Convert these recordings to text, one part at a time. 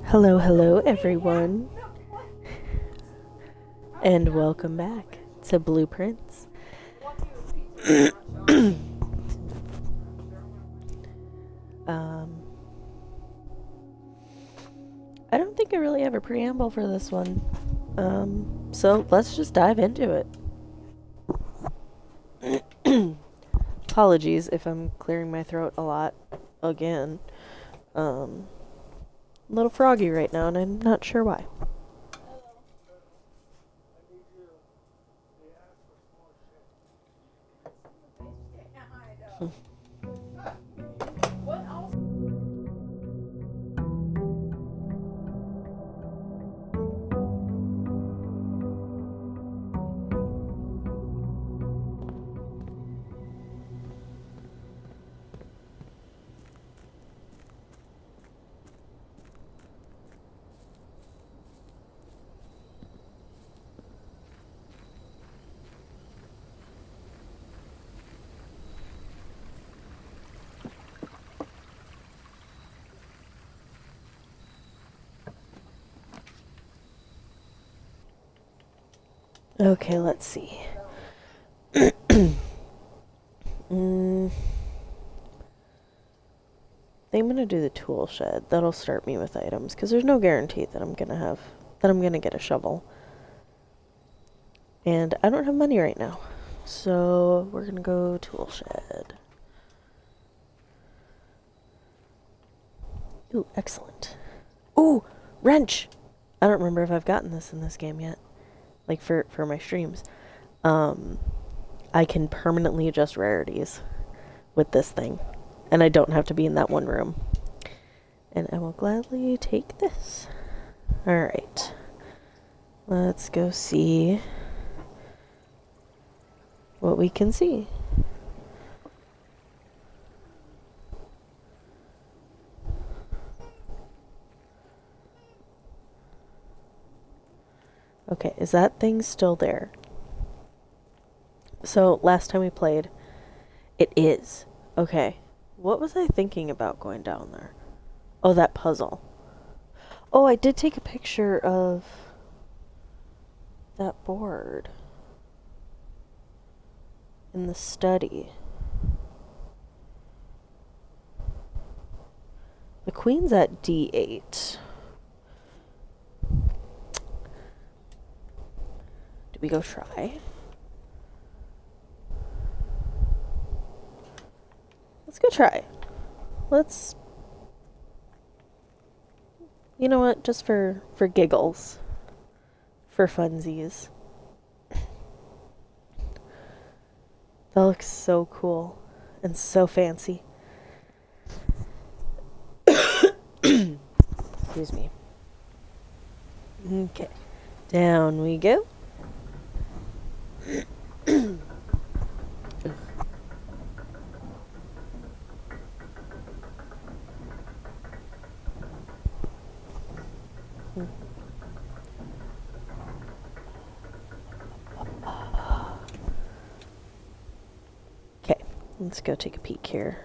Hello, hello, everyone, and welcome back to Blueprints. um, I don't think I really have a preamble for this one, so let's just dive into it. Apologies if I'm clearing my throat a lot again. A little froggy right now, and I'm not sure why. Okay, let's see. I'm gonna do the tool shed. That'll start me with items, because there's no guarantee that I'm gonna get a shovel. And I don't have money right now. So we're gonna go tool shed. Ooh, excellent. Ooh, wrench! I don't remember if I've gotten this in this game yet. Like for my streams. I can permanently adjust rarities with this thing. And I don't have to be in that one room. And I will gladly take this. Alright. Let's go see what we can see. Okay, is that thing still there? So, last time we played, it is. Okay. What was I thinking about going down there? Oh, that puzzle. Oh, I did take a picture of that board in the study. The queen's at D8. Do we go try? Let's go try. Let's... You know what? Just for giggles. For funsies. That looks so cool. And so fancy. Excuse me. Okay. Down we go. Okay, let's go take a peek here.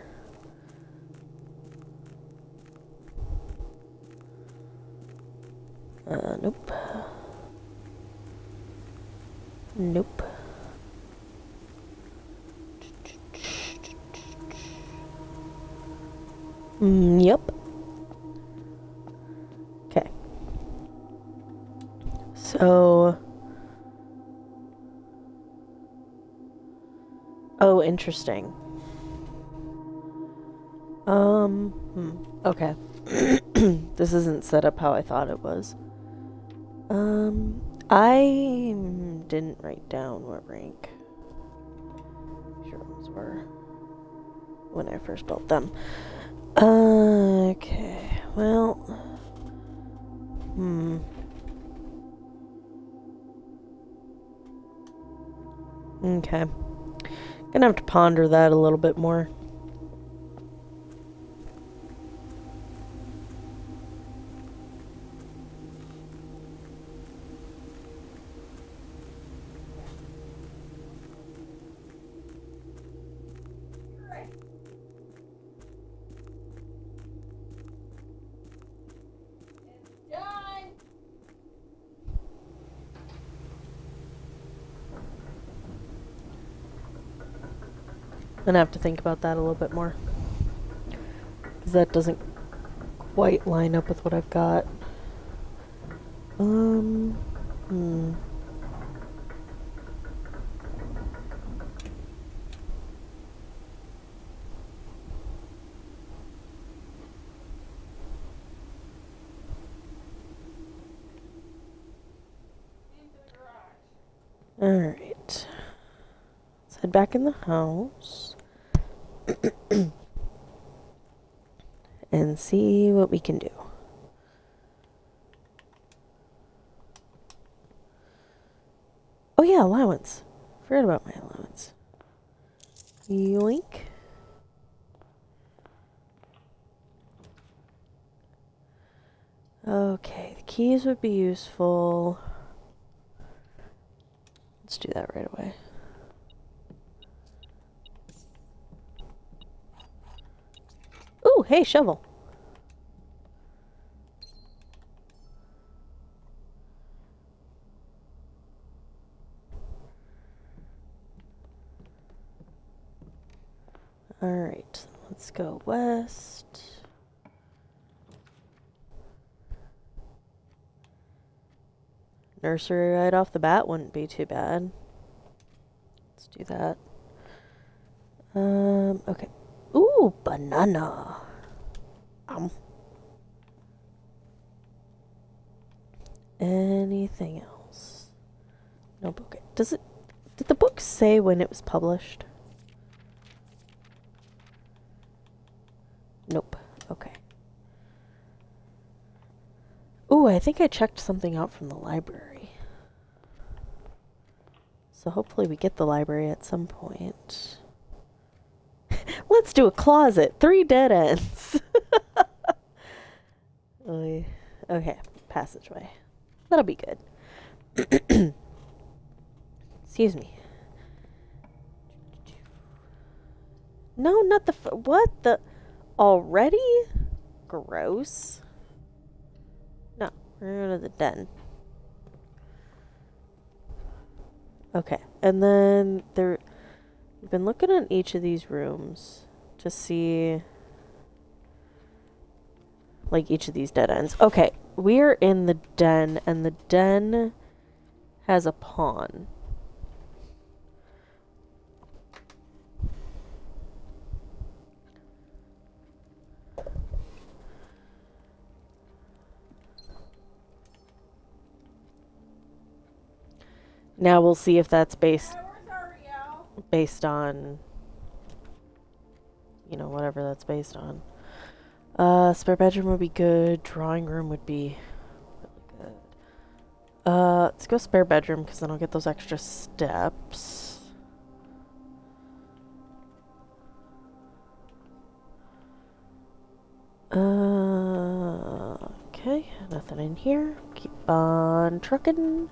Nope. Nope. Yep. Okay. So... Oh, interesting. Okay. This isn't set up how I thought it was. I didn't write down what rank shrooms were when I first built them. Okay, well... Okay. Gonna have to ponder that a little bit more. I'm gonna have to think about that a little bit more. Because that doesn't quite line up with what I've got. Hmm. Alright. Let's head back in the house. And see what we can do. Oh yeah, allowance. Forgot about my allowance. Yoink. Okay, the keys would be useful. Let's do that right away. Ooh, hey, shovel. Alright, let's go west. Nursery right off the bat wouldn't be too bad. Let's do that. Okay. Ooh, banana. Anything else? No book. Did the book say when it was published? Nope. Okay. Ooh, I think I checked something out from the library. So hopefully we get the library at some point. Let's do a closet. 3 dead ends. Okay, passageway. That'll be good. Excuse me. No, not the... what? The... already? Gross. No, we're going to the den. Okay, and then there... we've been looking at each of these rooms to see... like each of these dead ends. Okay, we are in the den, and the den has a pawn. Now we'll see if that's based on, you know, whatever that's based on. Spare bedroom would be good. Drawing room would be really good. Let's go spare bedroom because then I'll get those extra steps. Okay, nothing in here. Keep on trucking.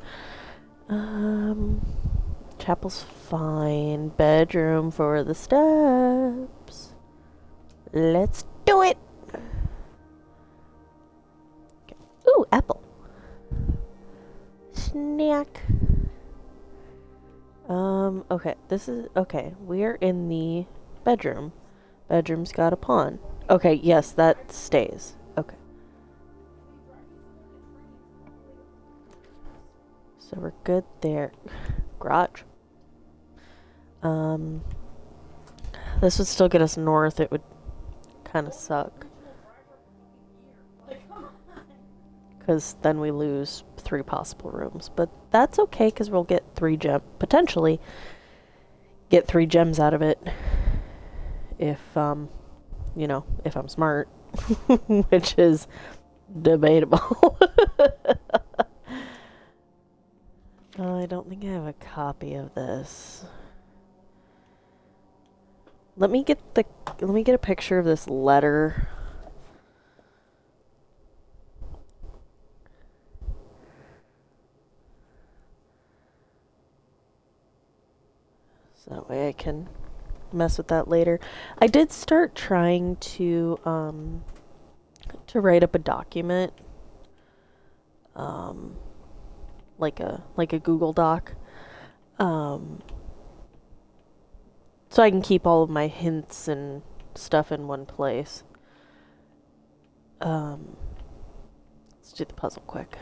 Chapel's fine. Bedroom for the steps. Let's do it! Okay. Ooh, apple. Snack. Okay, okay, we're in the bedroom. Bedroom's got a pawn. Okay, yes, that stays. Okay. So we're good there. Garage. This would still get us north. It would kind of suck. Because then we lose 3 possible rooms. But that's okay because we'll get 3 gems. Potentially get 3 gems out of it. If, you know, if I'm smart. Which is debatable. I don't think I have a copy of this. Let me get a picture of this letter. So that way I can mess with that later. I did start trying to write up a document. Like a Google Doc. So I can keep all of my hints and stuff in one place. Let's do the puzzle quick.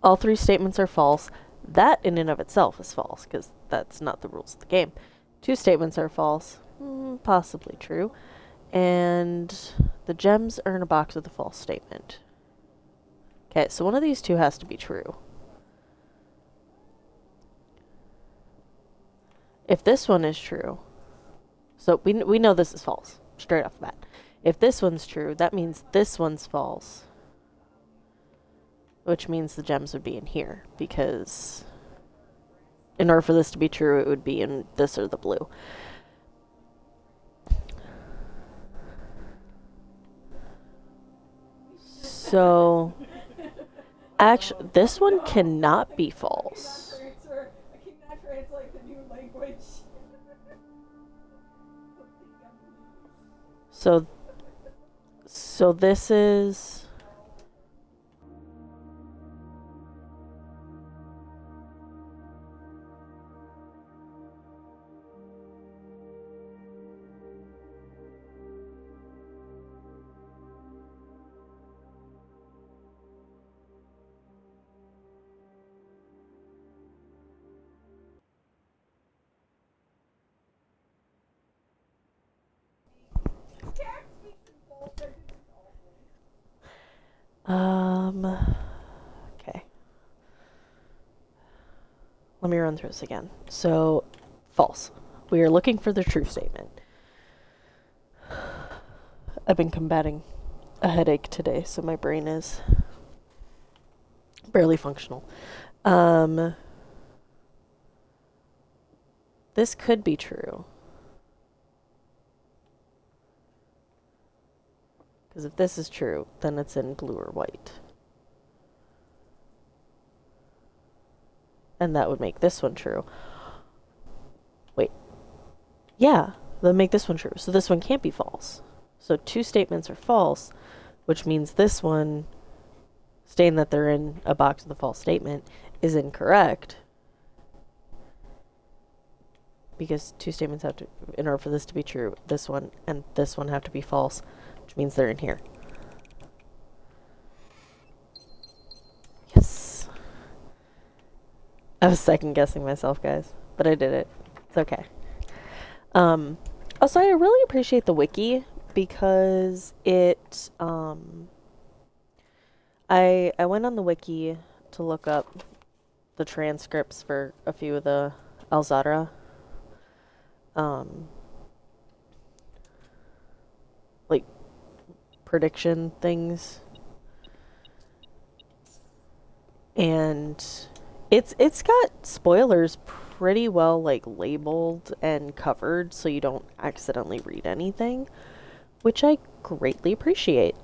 All 3 statements are false. That in and of itself is false, because that's not the rules of the game. 2 statements are false. Possibly true. And the gems are in a box with a false statement. Okay, so one of these 2 has to be true. If this one is true, so we know this is false, straight off the bat. If this one's true, that means this one's false. Which means the gems would be in here, because in order for this to be true, it would be in this or the blue. So, actually, this one cannot be false. I cannot translate the new language. So this is... Okay. Let me run through this again. So, false. We are looking for the true statement. I've been combating a headache today, so my brain is barely functional. This could be true. Because if this is true, then it's in blue or white. And that would make this one true. Wait. Yeah, that would make this one true. So this one can't be false. So 2 statements are false, which means this one, stating that they're in a box with a false statement, is incorrect. Because 2 statements have to, in order for this to be true, this one and this one have to be false, which means they're in here. Yes. I was second guessing myself, guys, but I did it. It's okay. Also, I really appreciate the wiki because it, I went on the wiki to look up the transcripts for a few of the Alzadra. Like prediction things, and it's got spoilers pretty well like labeled and covered, so you don't accidentally read anything, which I greatly appreciate.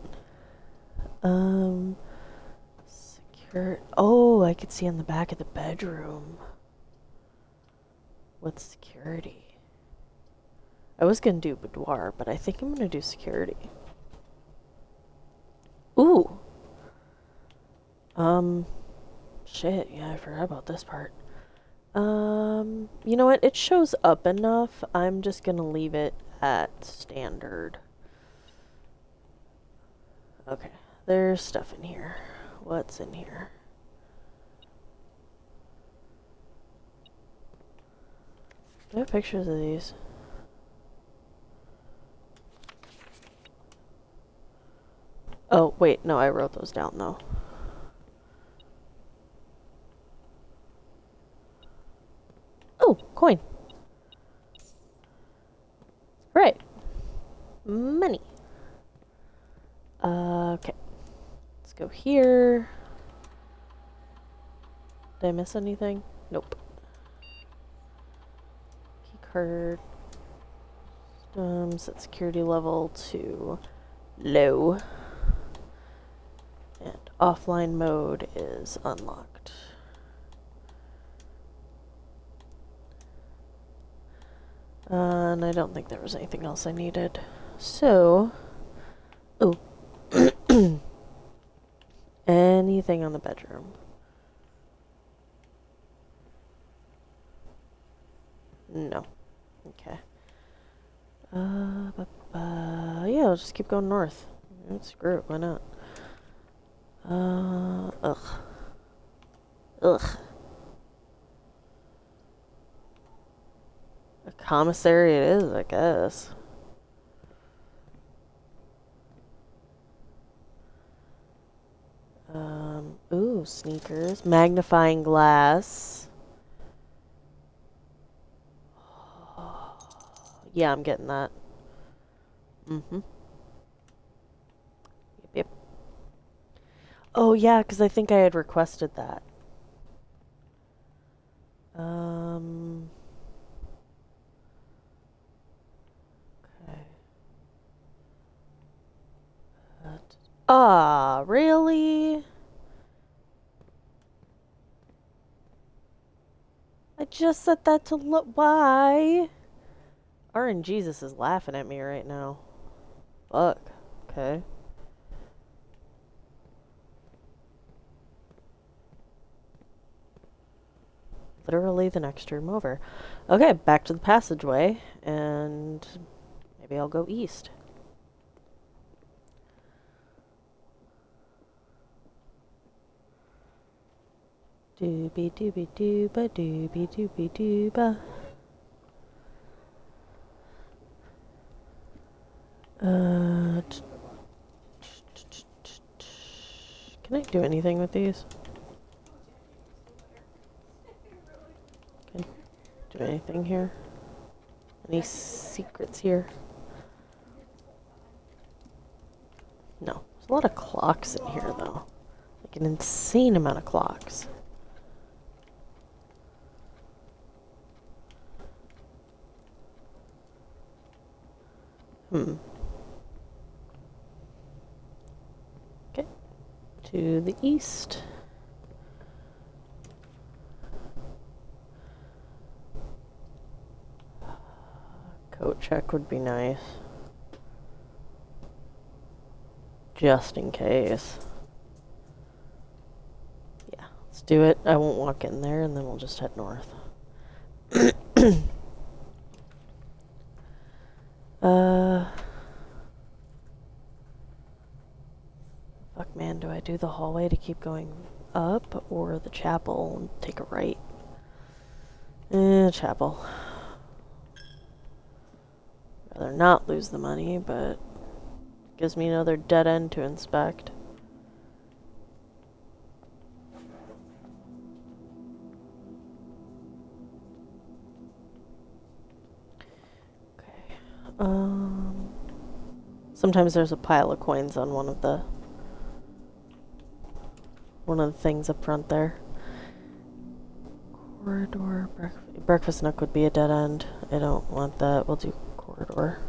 Secure. Oh, I could see on the back of the bedroom. What's security? I was gonna do boudoir, but I think I'm gonna do security. Ooh. Shit, yeah, I forgot about this part. You know what? It shows up enough. I'm just gonna leave it at standard. Okay, there's stuff in here. What's in here? Do I have pictures of these? Oh, wait, no, I wrote those down, though. Oh, coin. Right. Money. Okay. Let's go here. Did I miss anything? Nope. Key card. Set security level to low. And offline mode is unlocked. And I don't think there was anything else I needed. So, oh, anything on the bedroom? No. Okay. Yeah, we'll just keep going north. Screw it, why not? Ugh. Ugh. A commissary it is, I guess. Ooh, sneakers. Magnifying glass. Yeah, I'm getting that. Mm-hmm. Yep, yep. Oh, yeah, because I think I had requested that. Okay. Ah, really? I just set that to look. Why? RNGesus is laughing at me right now. Fuck. Okay. Literally the next room over. Okay, back to the passageway, and maybe I'll go east. Doobie doobie dooba doobie doobie dooba. Can I do anything with these? Can I do anything here? Any secrets here? No. There's a lot of clocks in here, though. Like an insane amount of clocks. Okay. To the east. Coat check would be nice. Just in case. Yeah, let's do it. I won't walk in there, and then we'll just head north. Fuck, man, do I do the hallway to keep going up, or the chapel and take a right? Chapel. Rather not lose the money, but gives me another dead end to inspect. Okay. Sometimes there's a pile of coins on one of the things up front there. Corridor, breakfast nook would be a dead end. I don't want that. We'll do corridor.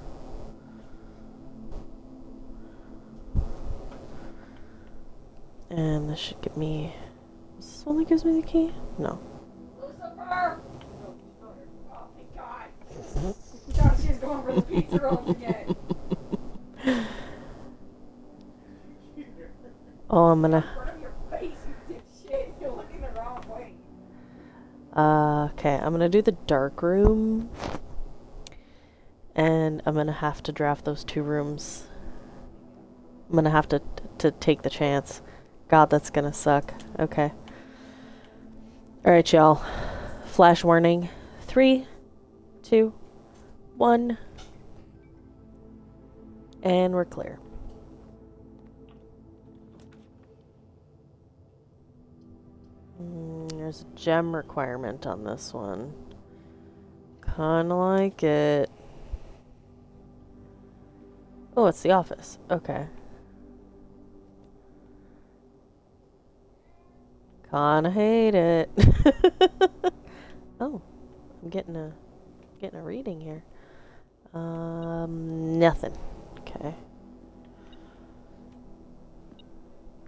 And this should give me... Is this one that gives me the key? No. Lucifer! Oh, thank God. I thought she was going for the pizza rolls again. Oh, I'm gonna... In front of your face, you dipshit. You're looking the wrong way. Okay, I'm gonna do the dark room. And I'm gonna have to draft those 2 rooms. I'm gonna have to take the chance. God, that's gonna suck. Okay. Alright, y'all. Flash warning. 3, 2, 1. And we're clear. There's a gem requirement on this one. Kinda like it. Oh, it's the office. Okay. Kinda hate it. Oh, I'm getting a reading here. Nothing. Okay.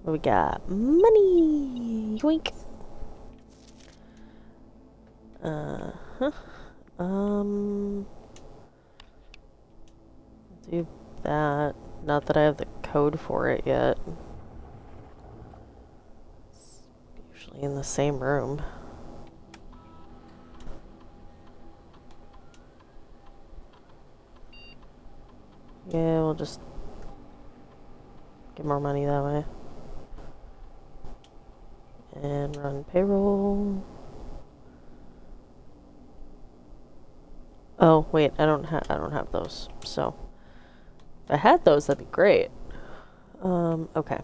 What we got? Money! Yoink! Uh-huh. Do that. Not that I have the code for it yet. It's usually in the same room. Yeah, we'll just get more money that way. And run payroll. Oh, wait, I don't have those. So, if I had those, that'd be great. Okay.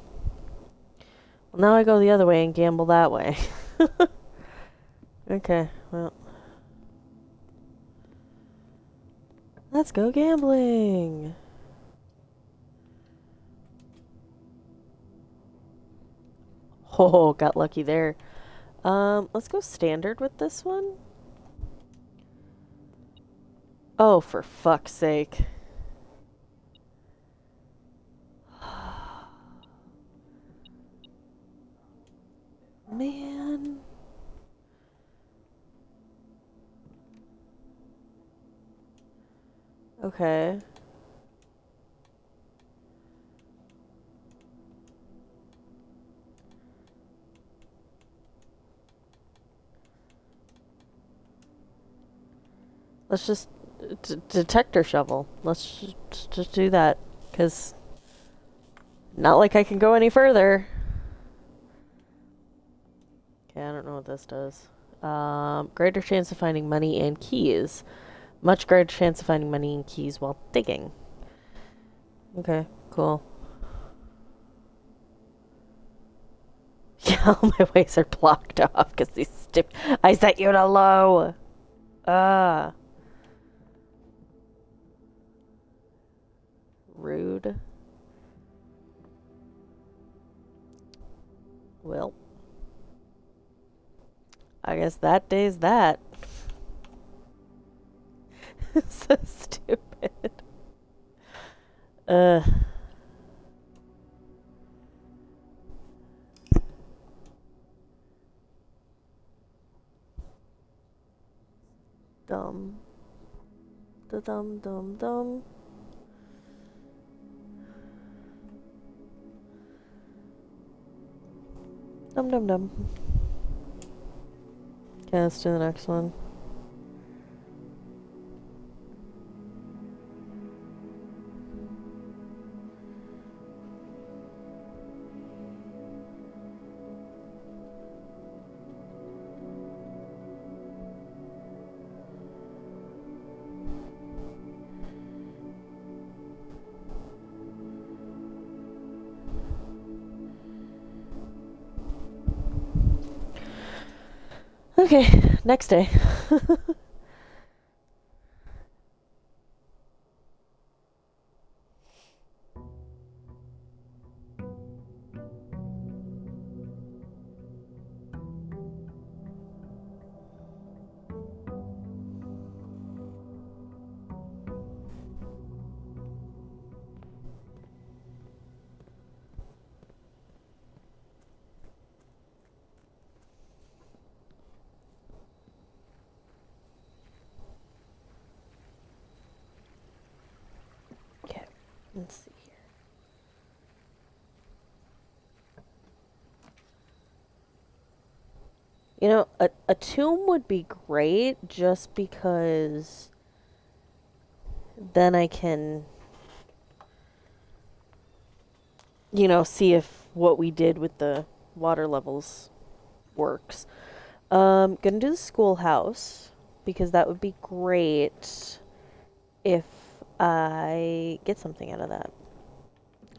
Well, now I go the other way and gamble that way. Okay, well. Let's go gambling. Oh, got lucky there. Let's go standard with this one. Oh, for fuck's sake. Man. Okay. Let's just detector shovel. Let's just do that, cause not like I can go any further. Okay, I don't know what this does. Greater chance of finding money and keys. Much greater chance of finding money and keys while digging. Okay, cool. Yeah, all my ways are blocked off because these I set you to low. Ah. Rude. Well, I guess that day's that. So stupid. Ugh. Dumb. Da dum dum dum. Dum dum dum. Okay, let's do the next one. Okay, next day. Okay, let's see here. You know, a tomb would be great just because then I can, see if what we did with the water levels works. Gonna do the schoolhouse because that would be great if I get something out of that.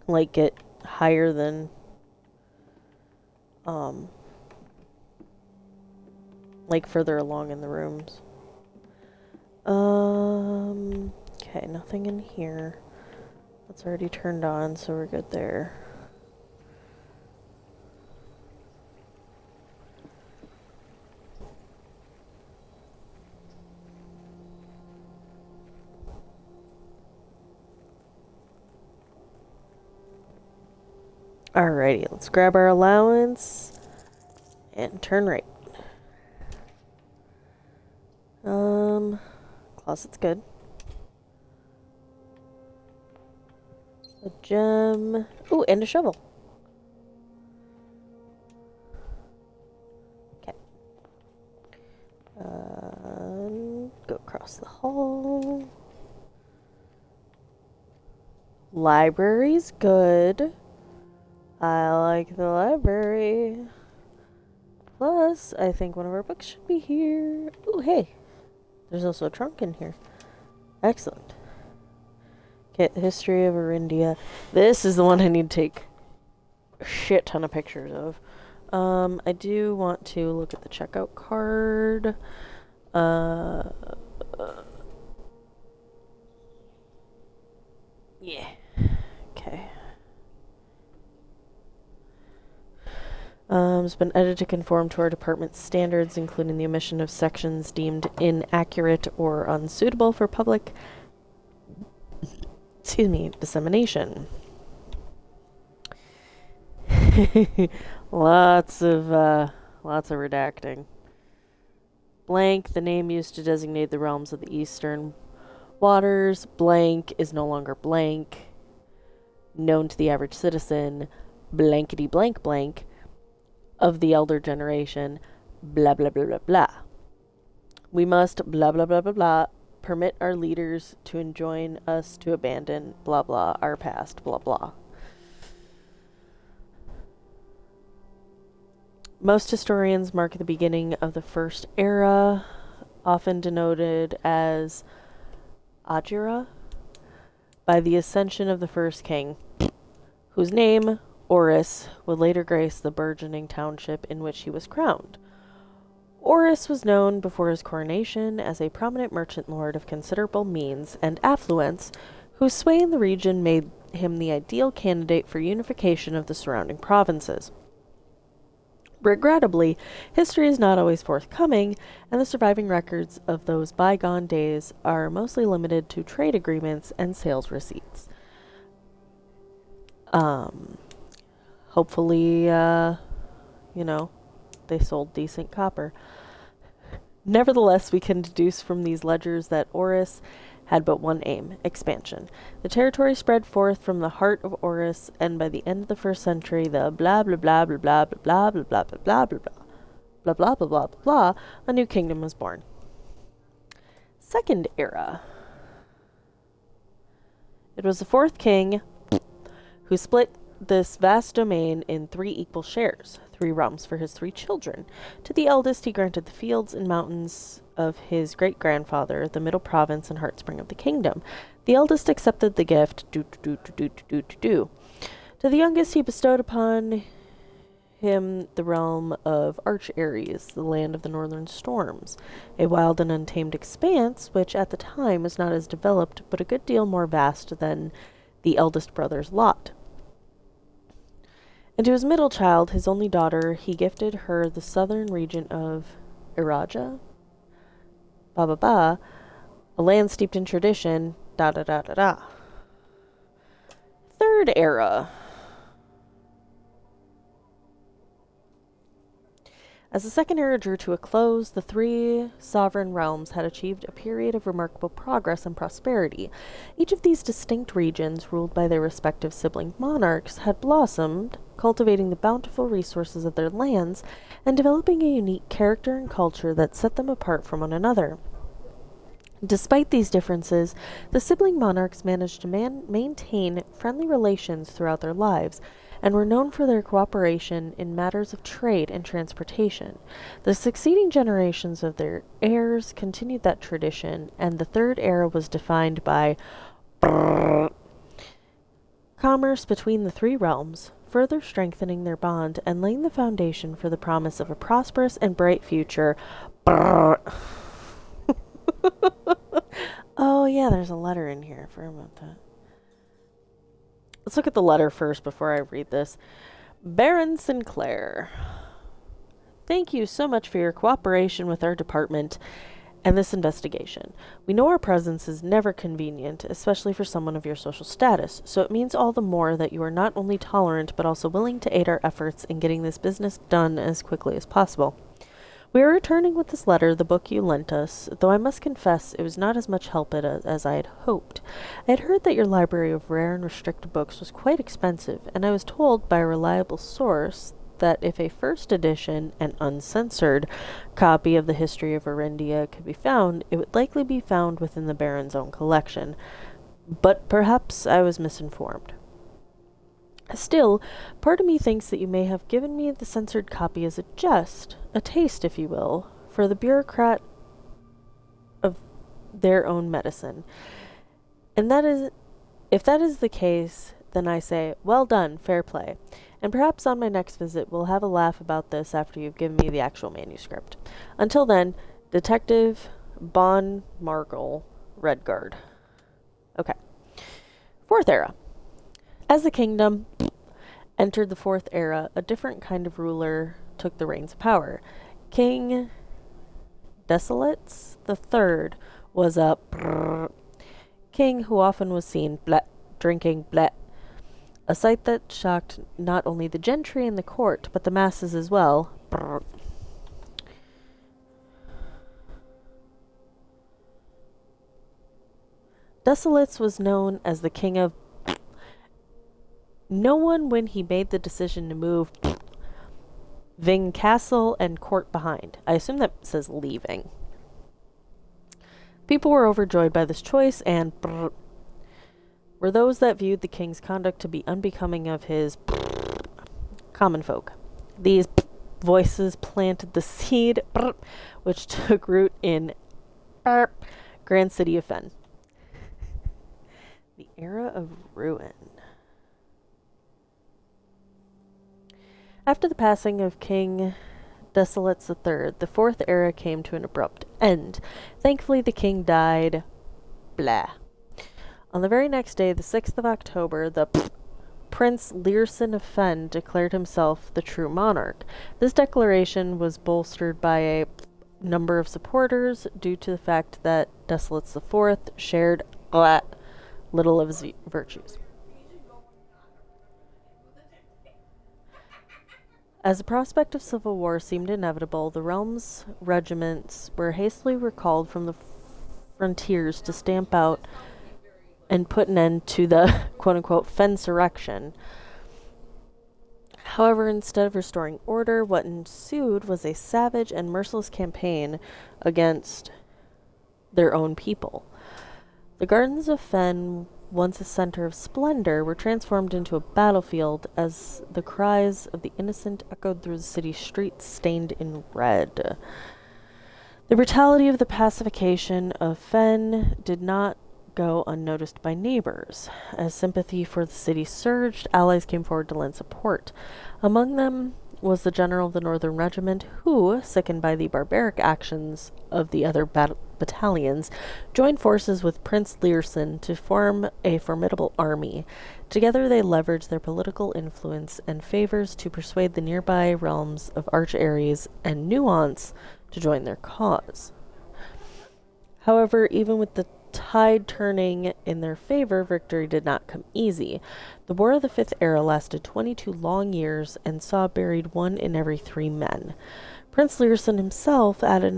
Like get higher than um like further along in the rooms. Okay, nothing in here. That's already turned on, so we're good there. Alrighty, let's grab our allowance and turn right. Closet's good. A gem. Ooh, and a shovel. Okay. Go across the hall. Library's good. I like the library. Plus, I think one of our books should be here. Oh, hey. There's also a trunk in here. Excellent. Okay, History of Arindia. This is the one I need to take a shit ton of pictures of. I do want to look at the checkout card. Yeah. Okay. It's been edited to conform to our department's standards, including the omission of sections deemed inaccurate or unsuitable for public, dissemination. Lots of redacting. Blank, the name used to designate the realms of the eastern waters. Blank is no longer blank. Known to the average citizen. Blankety blank blank. Of the elder generation. Blah blah blah blah blah. We must blah blah blah blah blah. Permit our leaders to enjoin us to abandon blah blah our past blah blah. Most historians mark the beginning of the first era, often denoted as Agira, by the ascension of the first king, whose name, Orus, would later grace the burgeoning township in which he was crowned. Orus was known before his coronation as a prominent merchant lord of considerable means and affluence, whose sway in the region made him the ideal candidate for unification of the surrounding provinces. Regrettably, history is not always forthcoming, and the surviving records of those bygone days are mostly limited to trade agreements and sales receipts. Hopefully, they sold decent copper. Nevertheless, we can deduce from these ledgers that Orus had but one aim, expansion. The territory spread forth from the heart of Orus, and by the end of the first century, the blah blah blah blah blah blah blah blah blah blah blah blah blah blah blah blah blah blah, a new kingdom was born. Second era. It was the fourth king who split this vast domain in 3 equal shares, 3 realms for his 3 children. To the eldest he granted the fields and mountains of his great-grandfather, the middle province and heartspring of the kingdom. The eldest accepted the gift, To the youngest he bestowed upon him the realm of Arch Ares, the land of the northern storms, a wild and untamed expanse which at the time was not as developed but a good deal more vast than the eldest brother's lot. And to his middle child, his only daughter, he gifted her the southern region of Iraja, a land steeped in tradition, Third era. As the second era drew to a close, the 3 sovereign realms had achieved a period of remarkable progress and prosperity. Each of these distinct regions, ruled by their respective sibling monarchs, had blossomed, cultivating the bountiful resources of their lands and developing a unique character and culture that set them apart from one another. Despite these differences, the sibling monarchs managed to maintain friendly relations throughout their lives, and were known for their cooperation in matters of trade and transportation. The succeeding generations of their heirs continued that tradition, and the third era was defined by commerce between the 3 realms, further strengthening their bond and laying the foundation for the promise of a prosperous and bright future. Oh yeah, there's a letter in here. I forgot about that. Let's look at the letter first before I read this. Baron Sinclair, thank you so much for your cooperation with our department and this investigation. We know our presence is never convenient, especially for someone of your social status, so it means all the more that you are not only tolerant but also willing to aid our efforts in getting this business done as quickly as possible. We are returning with this letter the book you lent us, though I must confess it was not as much help as I had hoped. I had heard that your library of rare and restricted books was quite expensive, and I was told by a reliable source that if a first edition and uncensored copy of the History of Arindia could be found, it would likely be found within the Baron's own collection. But perhaps I was misinformed. Still, part of me thinks that you may have given me the censored copy as a jest, a taste, if you will, for the bureaucrat of their own medicine. And that is, if that is the case, then I say, well done, fair play. And perhaps on my next visit we'll have a laugh about this after you've given me the actual manuscript. Until then, Detective Bon Margle, Redguard. Okay. Fourth era. As the kingdom entered the fourth era, a different kind of ruler took the reins of power. King Desolates the Third was a king who often was seen drinking a sight that shocked not only the gentry and the court, but the masses as well. Desolates was known as the king of no one when he made the decision to move Ving Castle and court behind. I assume that says leaving. People were overjoyed by this choice and were those that viewed the king's conduct to be unbecoming of his common folk. These voices planted the seed which took root in Grand City of Fen. The era of ruin. After the passing of King Desolates III, the fourth era came to an abrupt end. Thankfully, the king died. Blah. On the very next day, the 6th of October, the Prince Learson of Fen declared himself the true monarch. This declaration was bolstered by a number of supporters due to the fact that Desolates IV shared little of his virtues. As the prospect of civil war seemed inevitable, the realm's regiments were hastily recalled from the frontiers to stamp out and put an end to the quote-unquote Fensurrection. However, instead of restoring order, what ensued was a savage and merciless campaign against their own people. The gardens of Fen, once a center of splendor, were transformed into a battlefield as the cries of the innocent echoed through the city streets stained in red. The brutality of the pacification of Fen did not go unnoticed by neighbors. As sympathy for the city surged, allies came forward to lend support. Among them was the general of the Northern Regiment, who, sickened by the barbaric actions of the other battalions, joined forces with Prince Learson to form a formidable army. Together they leveraged their political influence and favors to persuade the nearby realms of Arch-Ares and Nuance to join their cause. However, even with the tide turning in their favor, victory did not come easy. The War of the Fifth Era lasted 22 long years and saw buried 1 in every 3 men. Prince Learson himself added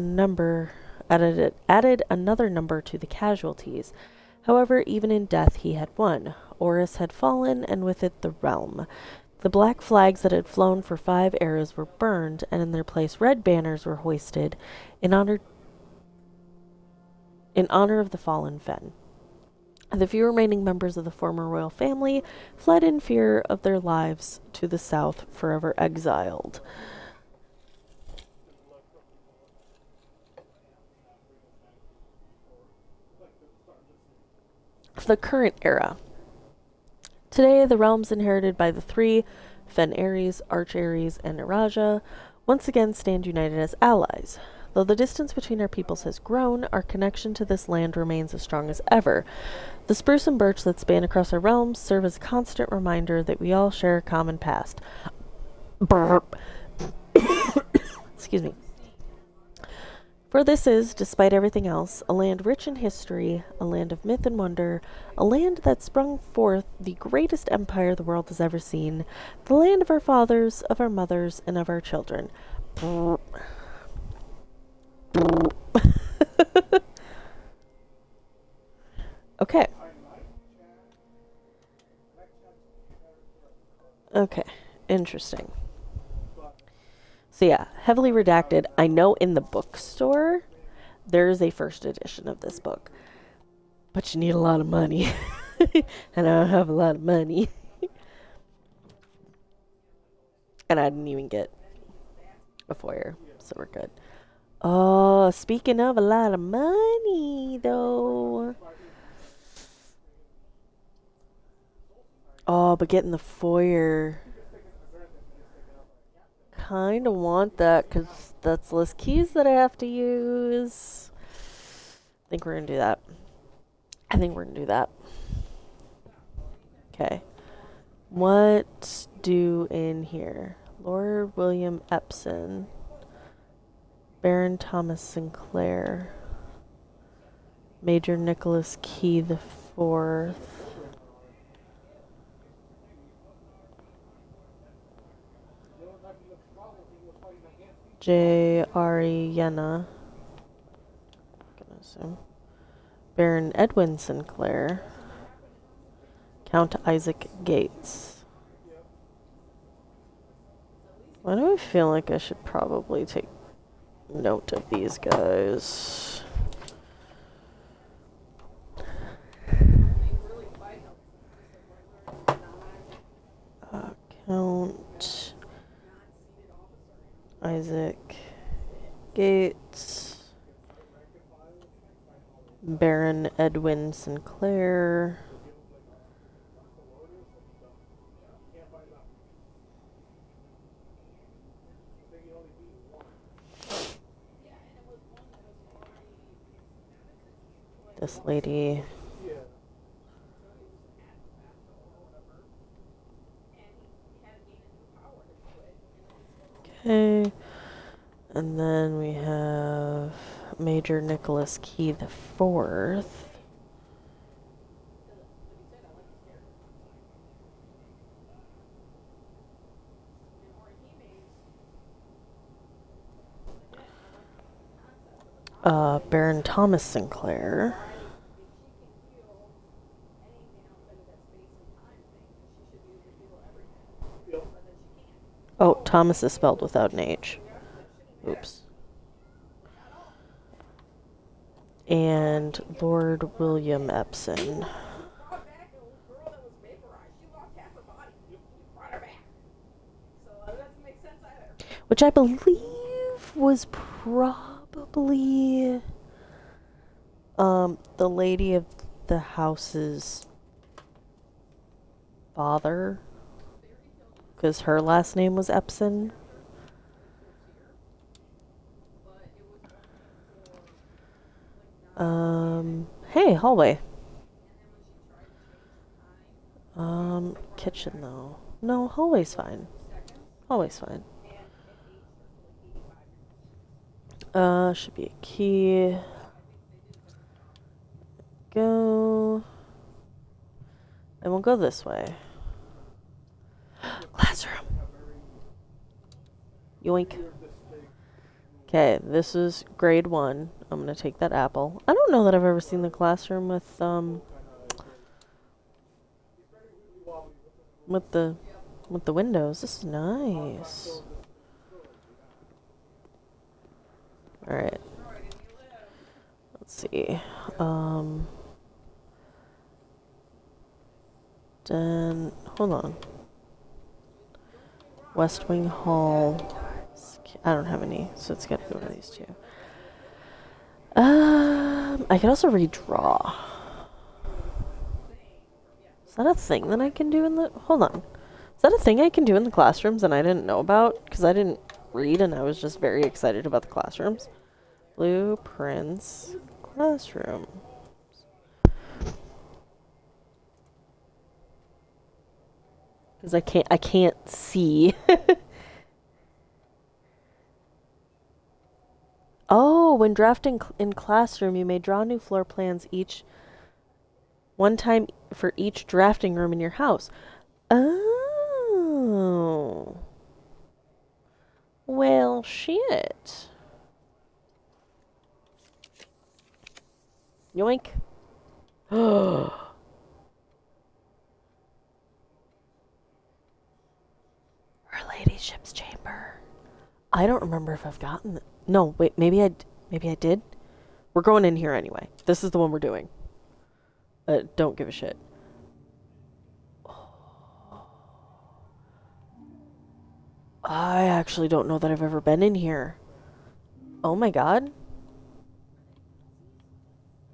another number to the casualties. However, even in death he had won. Oris had fallen, and with it the realm. The black flags that had flown for 5 eras were burned, and in their place red banners were hoisted in honor of the fallen Fen. The few remaining members of the former royal family fled in fear of their lives to the south, forever exiled. The current era. Today, the realms inherited by the 3, Fen-Ares, Arch-Ares, and Naraja, once again stand united as allies. Though the distance between our peoples has grown, our connection to this land remains as strong as ever. The spruce and birch that span across our realms serve as a constant reminder that we all share a common past. Excuse me. For this is, despite everything else, a land rich in history, a land of myth and wonder, a land that sprung forth the greatest empire the world has ever seen, the land of our fathers, of our mothers, and of our children. Okay. Okay. Interesting. So yeah, heavily redacted. I know in the bookstore there is a first edition of this book, but you need a lot of money. And I don't have a lot of money. And I didn't even get a foyer, so we're good. Oh, speaking of a lot of money, though. Oh, but getting the foyer. Kind of want that because that's less keys that I have to use. I think we're going to do that. I think we're going to do that. Okay. What do in here? Lord William Epson. Baron Thomas Sinclair. Major Nicholas Key the Fourth. J. Ariana. Gonna assume. Baron Edwin Sinclair. Count Isaac Gates. Why do I feel like I should probably take note of these guys? Count Isaac Gates. Baron Edwin Sinclair. This lady. Okay. And then we have Major Nicholas Key the Fourth. Baron Thomas Sinclair. Oh, Thomas is spelled without an H. Oops. And Lord William Epson. Which I believe was probably the lady of the house's father. Because her last name was Epson. Hey, hallway. Kitchen though. No, hallway's fine. Hallway's fine. Should be a key. Go. And we'll go this way. Classroom. Yoink. Okay, this is grade 1. I'm gonna take that apple. I don't know that I've ever seen the classroom with the windows. This is nice. All right. Let's see. Then hold on. West Wing Hall. I don't have any, so it's gotta be one of these two. I can also redraw. Is that a thing that I can do in the... Hold on. Is that a thing I can do in the classrooms and I didn't know about? Because I didn't read and I was just very excited about the classrooms. Blueprints. Classroom. Because I can't see. Oh, when drafting in classroom, you may draw new floor plans one time for each drafting room in your house. Oh. Well, shit. Yoink. Her ladyship's chamber. I don't remember if I've gotten no, wait, maybe I did. We're going in here anyway. This is the one we're doing. Don't give a shit. I actually don't know that I've ever been in here. Oh my god.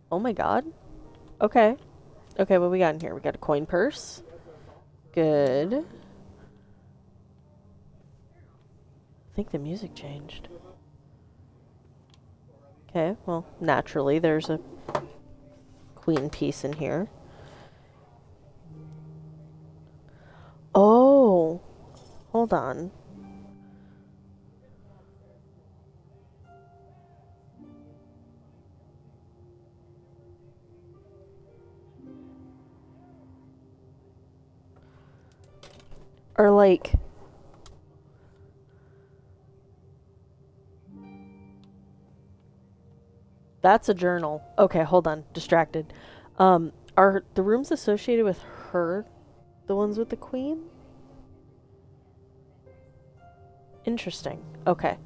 Oh my god. Okay. Okay, what we got in here? We got a coin purse. Good. I think the music changed. Okay, well, naturally there's a queen piece in here. Oh, hold on. Or like, that's a journal. Okay, hold on. Distracted. Are the rooms associated with her the ones with the queen? Interesting. Okay.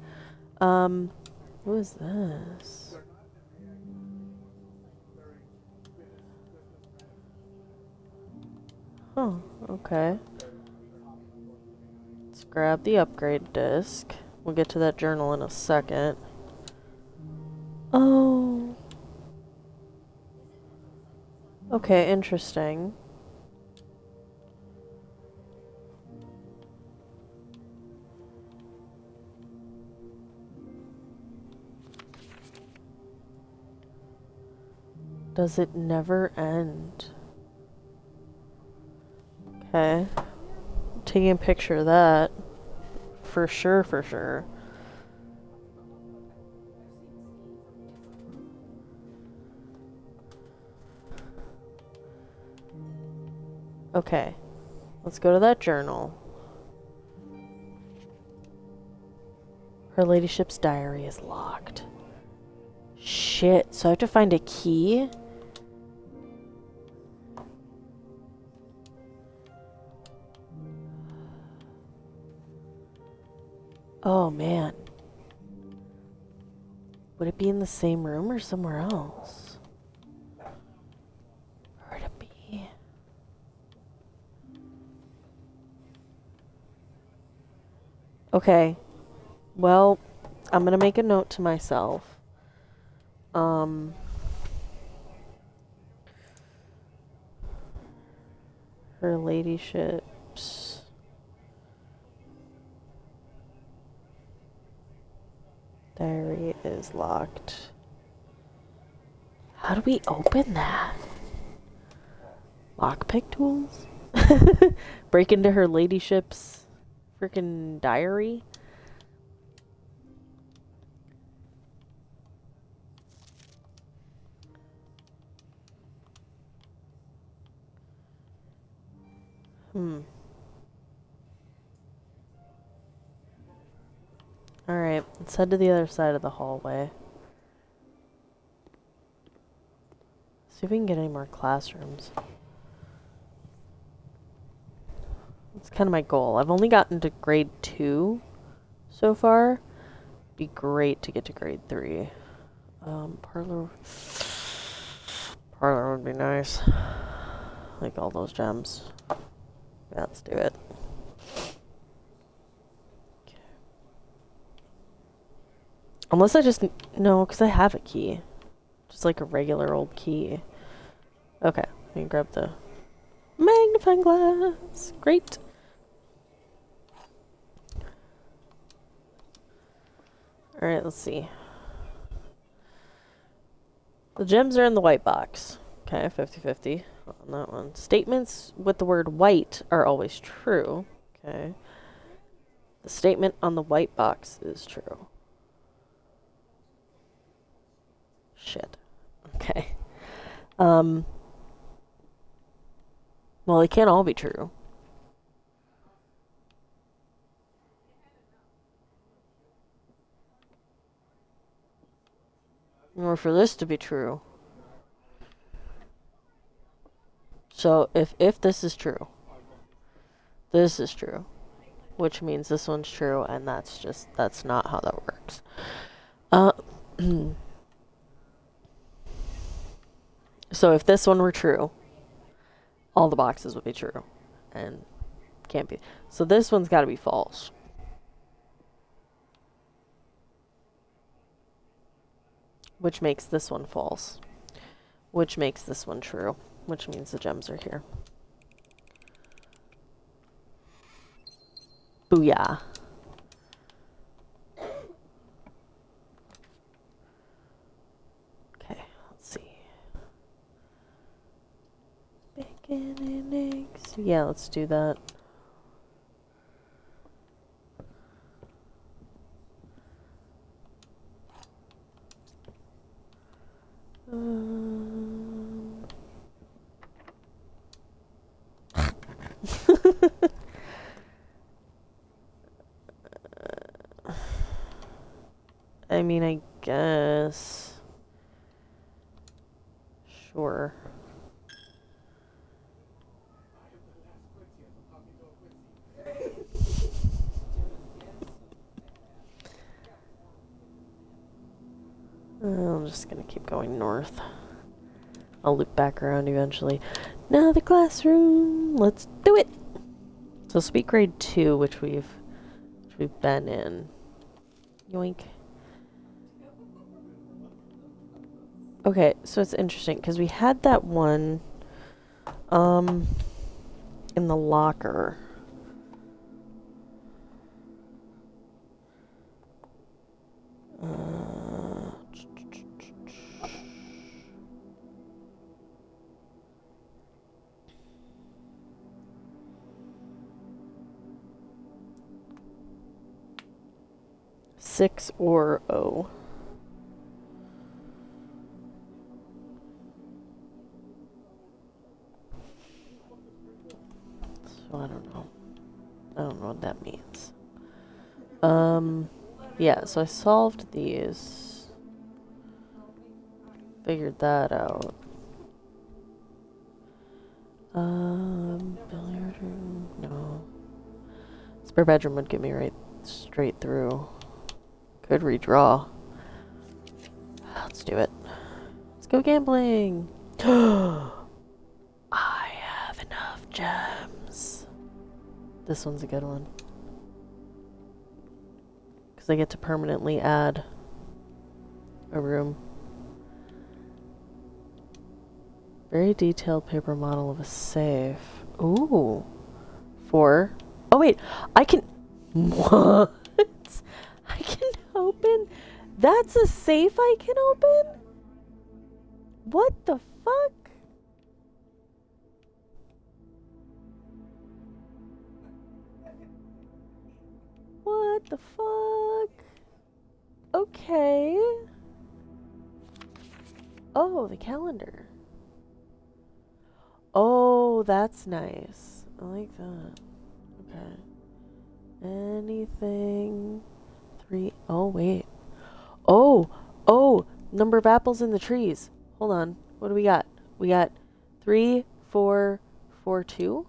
What is this? Huh, okay. Let's grab the upgrade disc. We'll get to that journal in a second. Oh. Okay, interesting. Does it never end? Okay. Taking a picture of that. For sure, for sure. Okay. Let's go to that journal. Her ladyship's diary is locked. Shit, so I have to find a key? Oh man. Would it be in the same room or somewhere else? Where would it be? Okay. Well, I'm gonna make a note to myself. Her ladyship's diary is locked. How do we open that? Lockpick tools? Break into her ladyship's freaking diary? Alright, let's head to the other side of the hallway. See if we can get any more classrooms. That's kind of my goal. I've only gotten to grade 2 so far. It'd be great to get to grade 3. Parlor would be nice. Like all those gems. Yeah, let's do it. Okay. Unless I just... No, because I have a key. Just like a regular old key. Okay, let me grab the magnifying glass. Great. Alright, let's see. The gems are in the white box. Okay, 50-50 on that one. Statements with the word white are always true. Okay. The statement on the white box is true. Shit. Okay. Well, they can't all be true. Or for this to be true. So if this is true, this is true, which means this one's true, and that's not how that works. So if this one were true, all the boxes would be true, and can't be. So this one's got to be false. which makes this one false, which makes this one true, which means the gems are here. Booyah. Okay, let's see. Bacon and eggs. Yeah, let's do that. I mean, I guess. Sure. I'm just gonna keep going north. I'll loop back around eventually. Now the classroom. Let's do it. So speak grade 2, which we've been in. Yoink. Okay, so it's interesting because we had that one in the locker. Six or O. So I don't know. I don't know what that means. Yeah, so I solved these. Figured that out. Billiard room? No. Spare bedroom would get me right straight through. Could redraw. Let's do it. Let's go gambling. I have enough gems. This one's a good one. Because I get to permanently add a room. Very detailed paper model of a safe. Ooh. 4. Oh, wait. I can... What? I can open... That's a safe I can open? What the fuck? What the fuck? Okay. Oh, the calendar. Oh, that's nice. I like that. Okay. Anything... 3... Oh, wait. Oh, number of apples in the trees. Hold on. What do we got? We got 3, 4, 4, 2.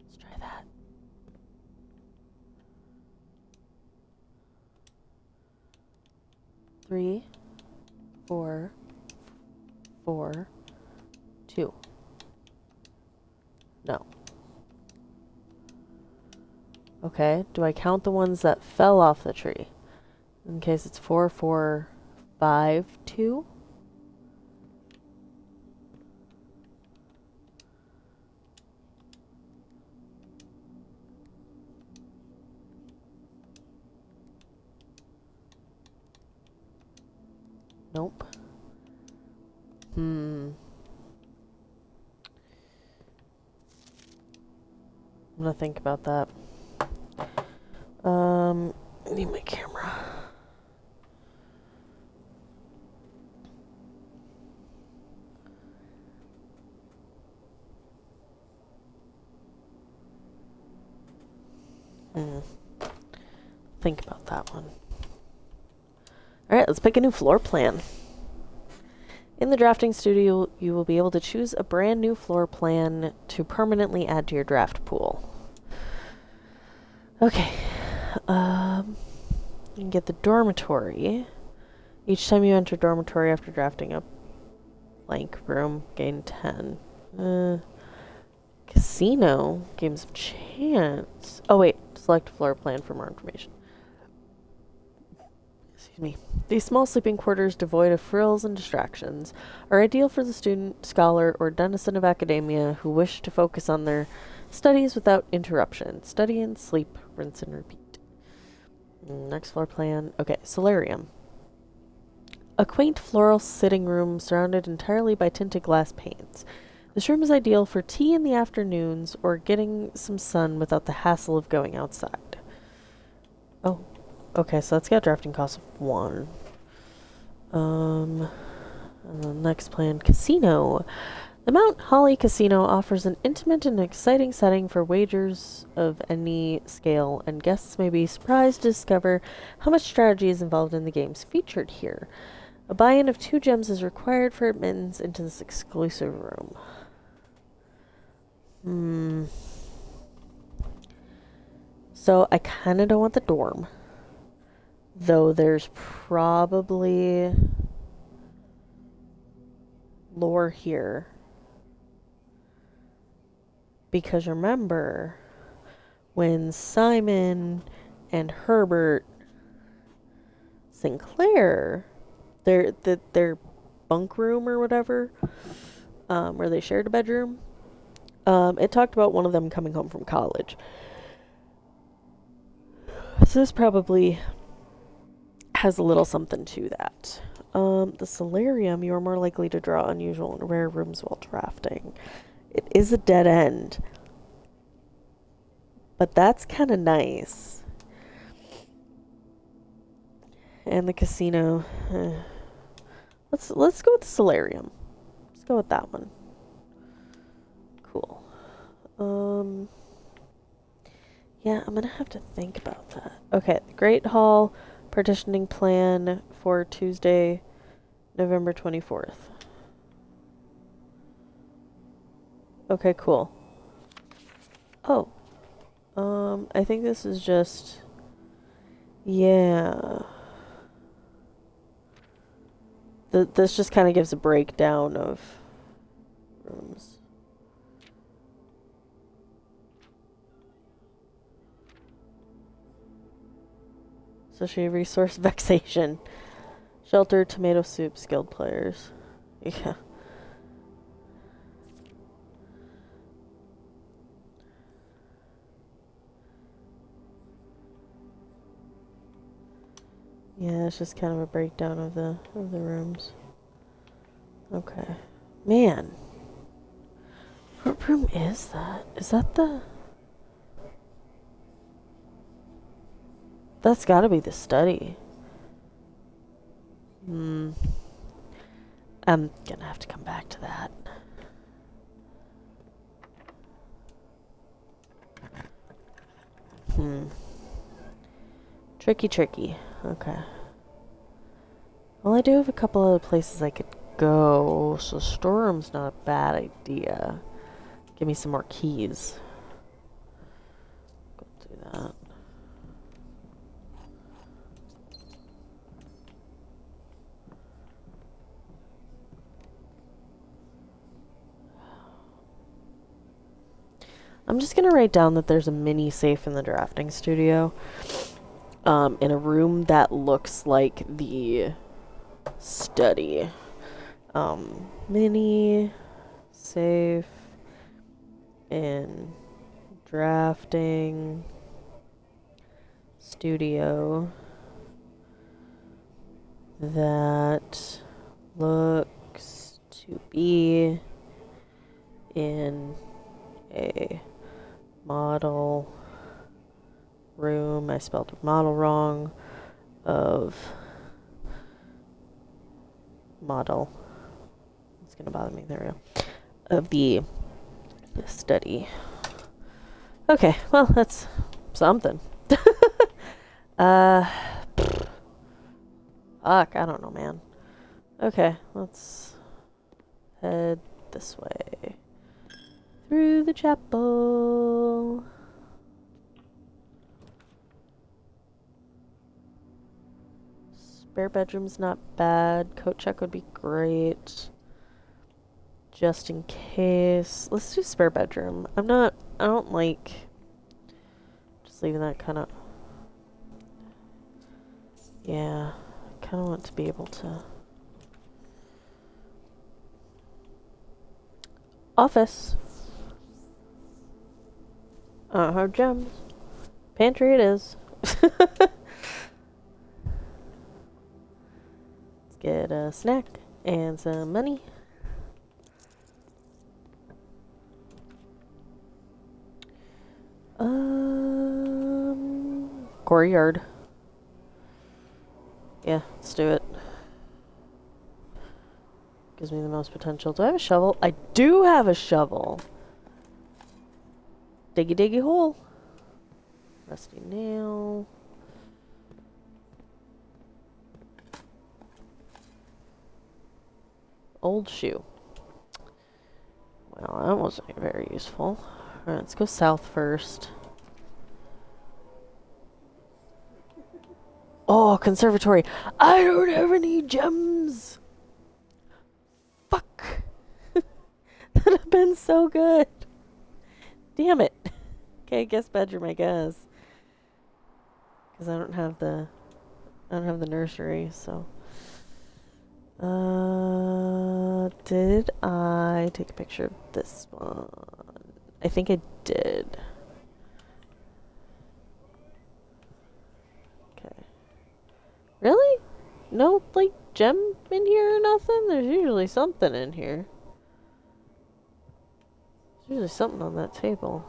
Let's try that. 3, 4, 4, 2. No. Okay, do I count the ones that fell off the tree? In case it's 4, 4, 5, 2? Nope. I'm gonna think about that. I need my camera. Think about that one. Alright, let's pick a new floor plan. In the drafting studio, you will be able to choose a brand new floor plan to permanently add to your draft pool. Okay. You can get the dormitory. Each time you enter dormitory after drafting a blank room, gain 10. Casino. Games of chance. Oh wait, select floor plan for more information. excuse me. These small sleeping quarters, devoid of frills and distractions, are ideal for the student, scholar, or denizen of academia who wish to focus on their studies without interruption. Study and sleep, rinse and repeat. Next floor plan. Okay, solarium. A quaint floral sitting room surrounded entirely by tinted glass panes. This room is ideal for tea in the afternoons or getting some sun without the hassle of going outside. Oh, okay, so that's got a drafting cost of 1. And the next plan, casino. The Mount Holly Casino offers an intimate and exciting setting for wagers of any scale, and guests may be surprised to discover how much strategy is involved in the games featured here. A buy-in of 2 gems is required for admittance into this exclusive room. So I kind of don't want the dorm. Though there's probably lore here. Because remember, when Simon and Herbert Sinclair, their bunk room or whatever, where they shared a bedroom, it talked about one of them coming home from college. So this probably has a little something to that. The solarium, you are more likely to draw unusual and rare rooms while drafting. It is a dead end, but that's kind of nice. And the casino. Let's go with the solarium. Let's go with that one. Cool. Yeah, I'm gonna have to think about that. Okay, the Great Hall partitioning plan for Tuesday, November 24th. Okay, cool. Oh. I think this is just... Yeah. This just kind of gives a breakdown of rooms. Associated resource vexation. Shelter, tomato soup, skilled players. Yeah. Yeah, it's just kind of a breakdown of the rooms. Okay. Man. What room is that? Is that the... That's gotta be the study. I'm gonna have to come back to that. Tricky. Okay. Well, I do have a couple other places I could go, so storeroom's not a bad idea. Give me some more keys. Go do that. I'm just gonna write down that there's a mini safe in the drafting studio. In a room that looks like the study. Mini safe in drafting studio that looks to be in a model room, I spelled model wrong, of model, it's gonna bother me, there we go, of the study. Okay, well, that's something. Fuck, I don't know, man. Okay, let's head this way. Through the chapel. Spare bedroom's not bad. Coat check would be great. Just in case. Let's do spare bedroom. I don't like just leaving that kind of... Yeah. kind of want to be able to... Office. I don't have gems. Pantry it is. Let's get a snack and some money. Courtyard. Yeah, let's do it. Gives me the most potential. Do I have a shovel? I do have a shovel. Diggy diggy hole. Rusty nail. Old shoe. Well, that wasn't very useful. Alright, let's go south first. Oh, conservatory. I don't have any gems. Fuck. That'd have been so good. Damn it. Okay, guest bedroom, I guess. Because I don't have the nursery, so. Did I take a picture of this one? I think I did. Okay. Really? No, like, gem in here or nothing? There's usually something in here. There's usually something on that table.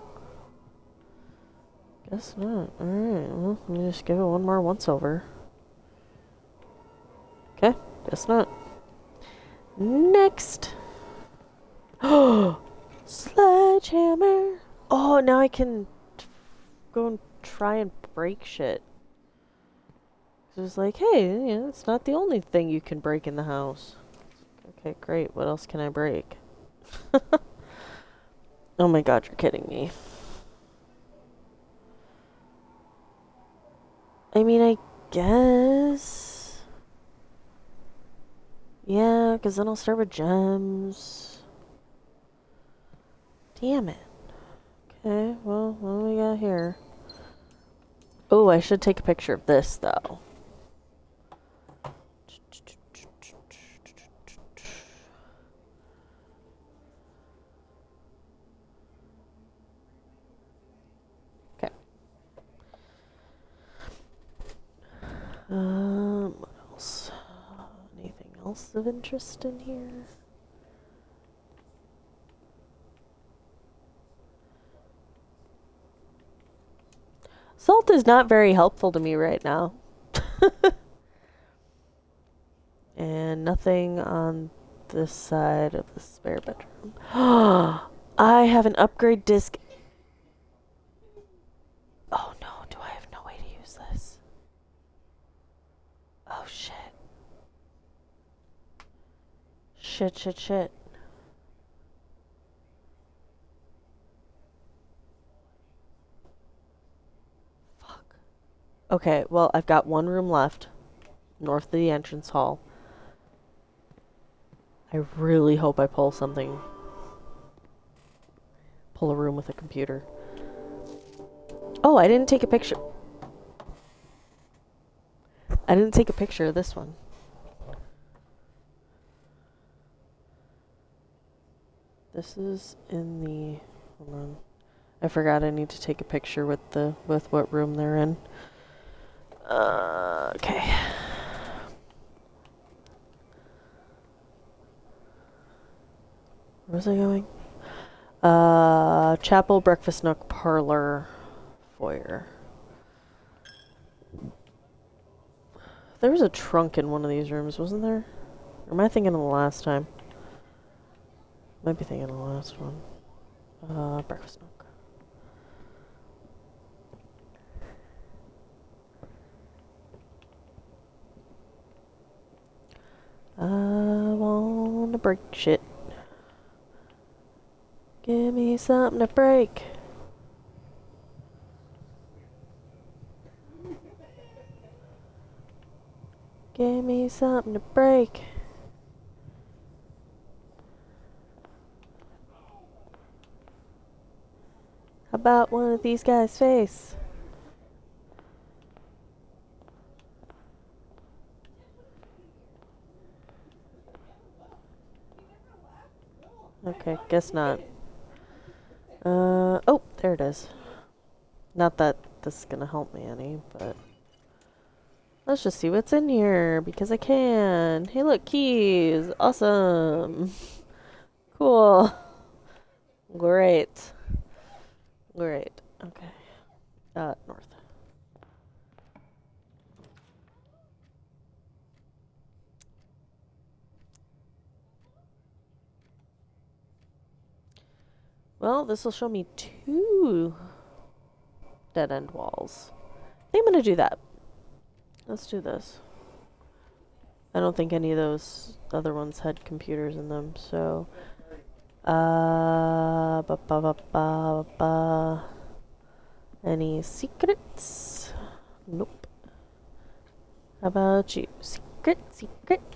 Guess not. Alright, well, let me just give it one more once over. Okay, guess not. Next! Oh! Sledgehammer! Oh, now I can go and try and break shit. It was like, hey, you know, it's not the only thing you can break in the house. Okay, great. What else can I break? Oh my god, you're kidding me. I mean, I guess. Yeah, because then I'll start with gems. Damn it. Okay, well, what do we got here? Oh, I should take a picture of this, though. Okay. What else? Anything else of interest in here? Salt is not very helpful to me right now. And nothing on this side of the spare bedroom. I have an upgrade disc. Oh no, do I have no way to use this? Oh shit. Shit. Fuck. Okay, well, I've got one room left. North of the entrance hall. I really hope I pull something. Pull a room with a computer. Oh, I didn't take a picture. I didn't take a picture of this one. This is in the... Hold on. I forgot I need to take a picture with what room they're in. Okay. Where was I going? Chapel, breakfast nook, parlor, foyer. There was a trunk in one of these rooms, wasn't there? Or am I thinking of the last time? Might be thinking of the last one. Breakfast nook. I wanna break shit. Give me something to break. Give me something to break. How about one of these guys' face? Okay, guess not. Oh, there it is. Not that this is gonna help me any, but let's just see what's in here because I can. Hey, look, keys. Awesome. Cool. Great. Great. Okay. North. Well, this will show me 2 dead end walls. I think I'm gonna do that. Let's do this. I don't think any of those other ones had computers in them, so. Ba ba ba ba ba. Any secrets? Nope. How about you? Secret?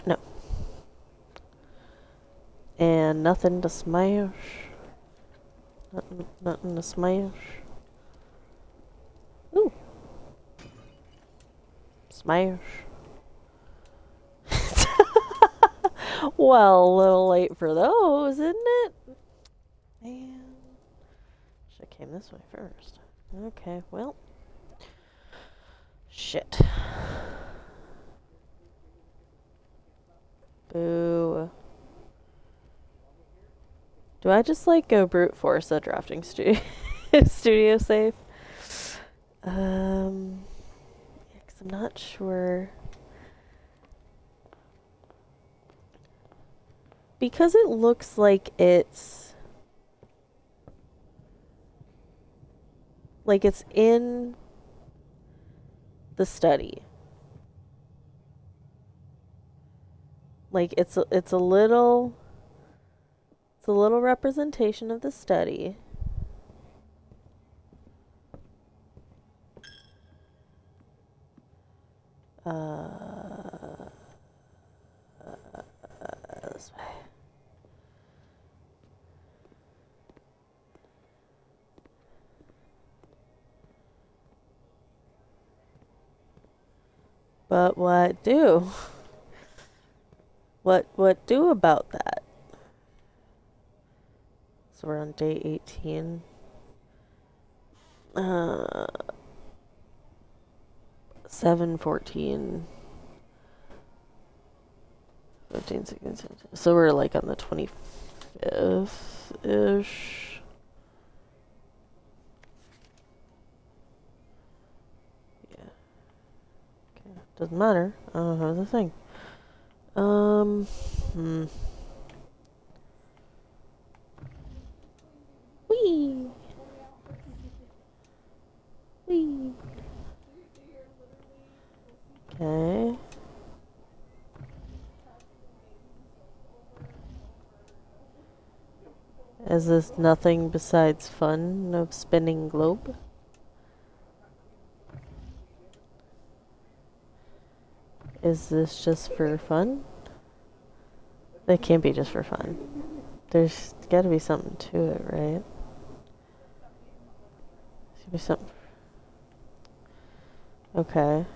No. And nothing to smash. Nothing to smash. Ooh. Smash. Well, a little late for those, isn't it? Man. Should have came this way first. Okay, well. Shit. Boo. Do I just like go brute force a drafting studio safe? Yeah, 'cause I'm not sure. Because it looks like it's in the study. Like it's a little representation of the study. This way. But what do? What do about that? So we're on day 18. 7/14. 15, 16, 17. So we're like on the 25th-ish. Yeah. Okay. Doesn't matter. I don't have the thing. Whee! Whee! Okay. Is this nothing besides fun of spinning globe? Is this just for fun? It can't be just for fun. There's gotta be something to it, right? Should be something. Okay.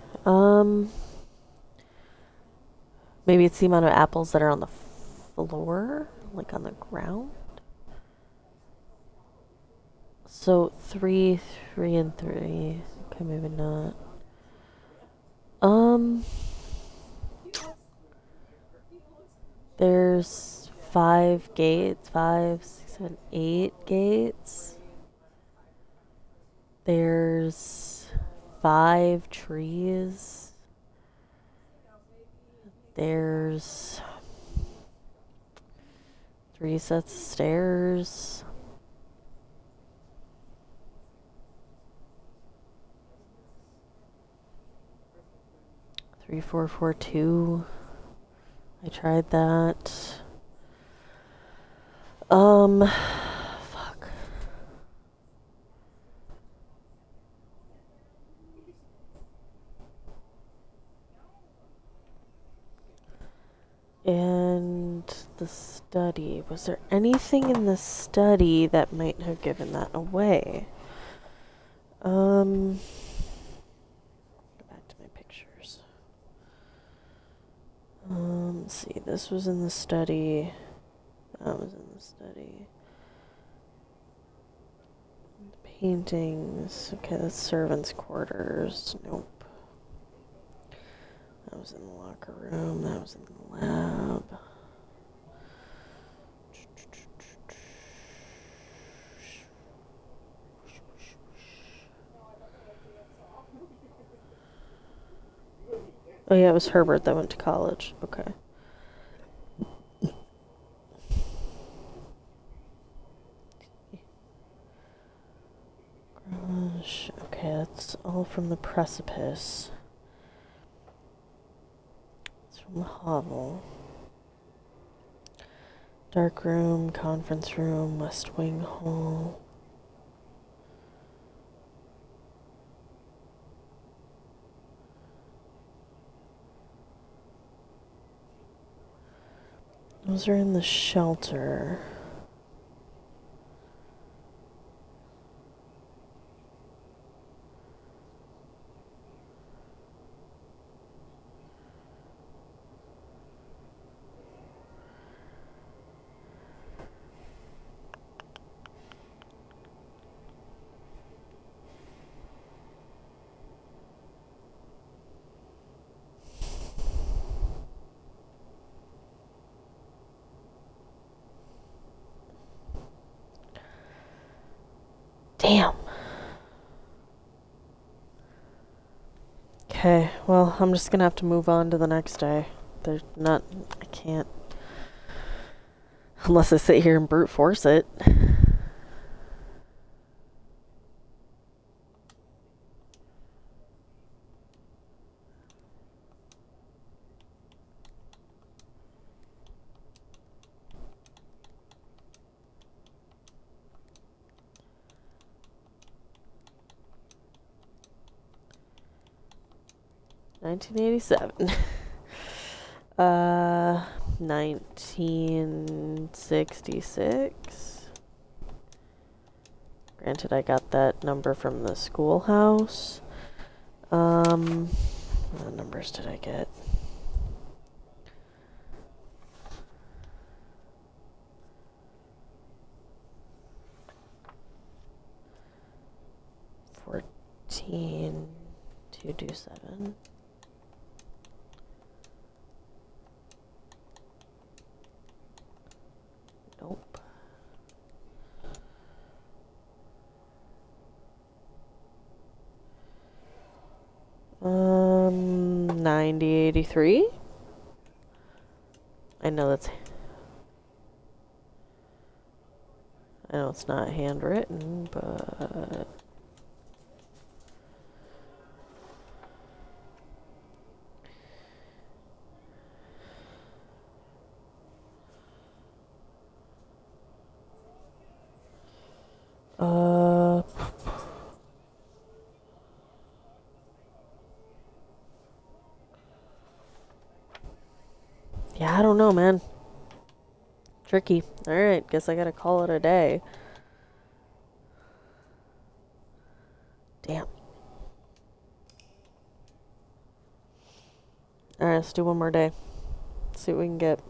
Maybe it's the amount of apples that are on the floor, like on the ground. So 3, 3, and 3. Okay, maybe not. There's 5 gates. 5, 6, 7, 8 gates. There's 5 trees. There's 3 sets of stairs. Three, 4, 4, 2. I tried that. Fuck. And the study. Was there anything in the study that might have given that away? Go back to my pictures. Let's see. This was in the study. I was in the study. Paintings. Okay, that's servants' quarters. Nope. That was in the locker room. That was in the lab. Oh yeah, it was Herbert that went to college. Okay. Gosh. Okay, that's all from the precipice. It's from the hovel. Dark room, conference room, west wing hall. Those are in the shelter. Damn. Okay, well, I'm just gonna have to move on to the next day. There's not. I can't. Unless I sit here and brute force it. $1987. 1966. Granted, I got that number from the schoolhouse. What numbers did I get? $14 227. Nope. $90.83. I know that's. I know it's not handwritten, but. Yeah, I don't know, man. Tricky. Alright, guess I gotta call it a day. Damn. Alright, let's do one more day. See what we can get.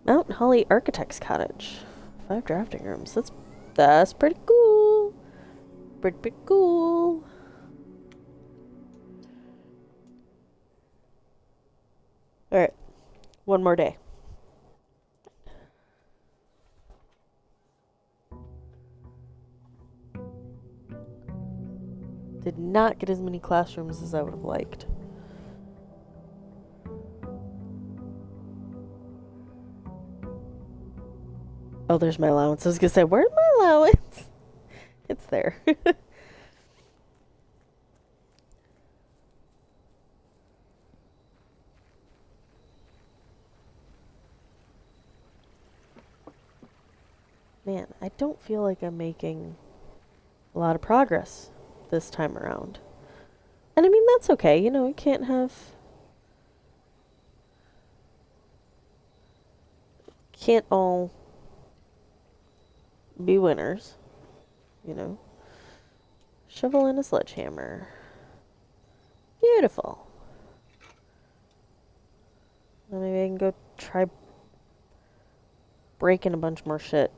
Mount Holly Architects Cottage. 5 drafting rooms. That's pretty cool. Pretty cool. Alright. One more day. Did not get as many classrooms as I would have liked. Oh, there's my allowance. I was gonna say, where's my allowance? It's there. Man, I don't feel like I'm making a lot of progress this time around. And I mean, that's okay. You know, we can't all be winners. You know. Shovel and a sledgehammer. Beautiful. Then maybe I can go try breaking a bunch more shit.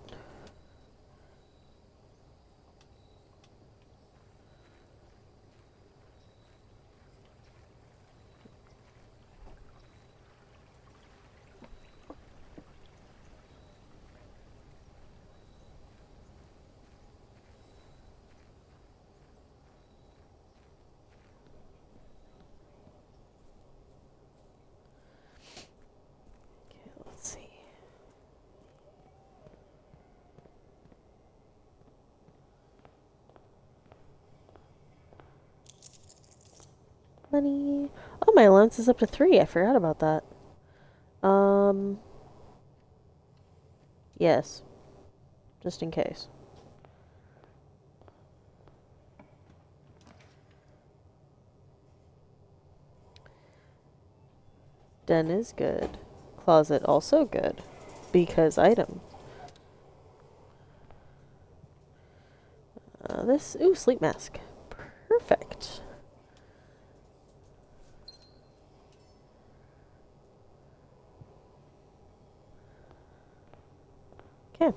Okay, let's see. Money. Oh, my allowance is up to 3. I forgot about that. Yes. Just in case. Den is good. Closet also good. Because item. Ooh, sleep mask. Perfect. Okay.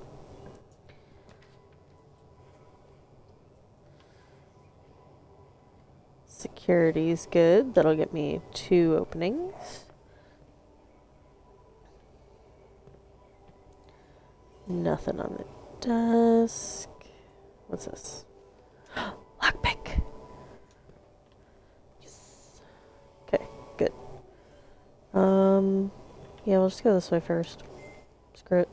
Security's good. That'll get me 2 openings. Nothing on the desk. What's this? Lockpick. Yes. Okay, good. Yeah, we'll just go this way first. Screw it.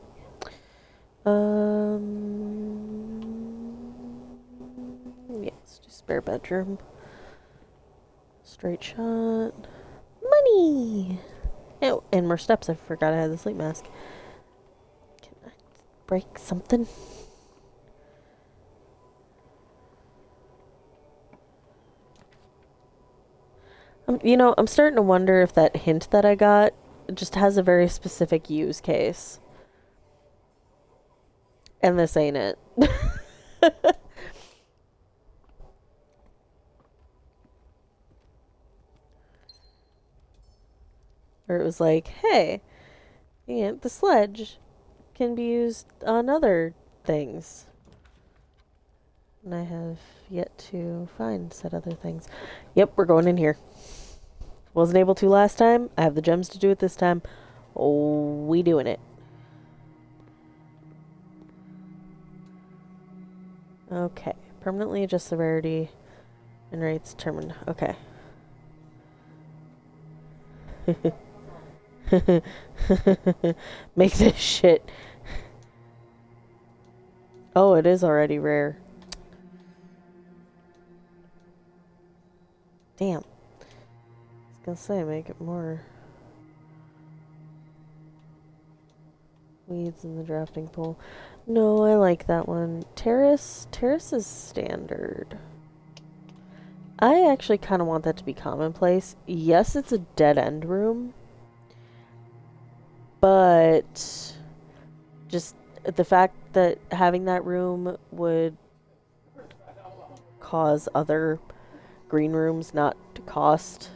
Yeah, let's do spare bedroom. Straight shot. Money! Oh, and more steps. I forgot I had the sleep mask. Can I break something? I'm starting to wonder if that hint that I got just has a very specific use case. And this ain't it. Or it was like, hey, yeah, the sledge can be used on other things. And I have yet to find said other things. Yep, we're going in here. Wasn't able to last time. I have the gems to do it this time. Oh, we doing it. Okay. Permanently adjust severity and rates determined. Okay. Make this shit. Oh, it is already rare. Damn. I was gonna say, make it more. Weeds in the drafting pool. No, I like that one. Terrace is standard. I actually kind of want that to be commonplace. Yes, it's a dead end room. But just the fact that having that room would cause other green rooms not to cost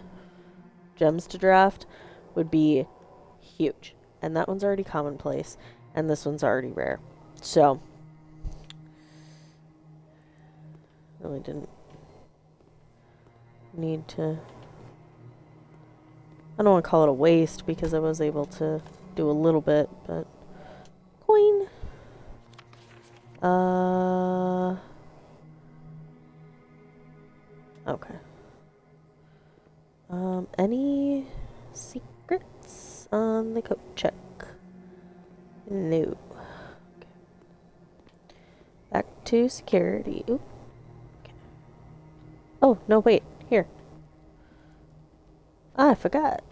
gems to draft would be huge. And that one's already commonplace. And this one's already rare. So, really didn't need to. I don't want to call it a waste because I was able to do a little bit, but. Coin! Okay. Any secrets on the coat check? No. Okay. Back to security. Oop. Okay. Oh, no, wait. Here. Ah, I forgot.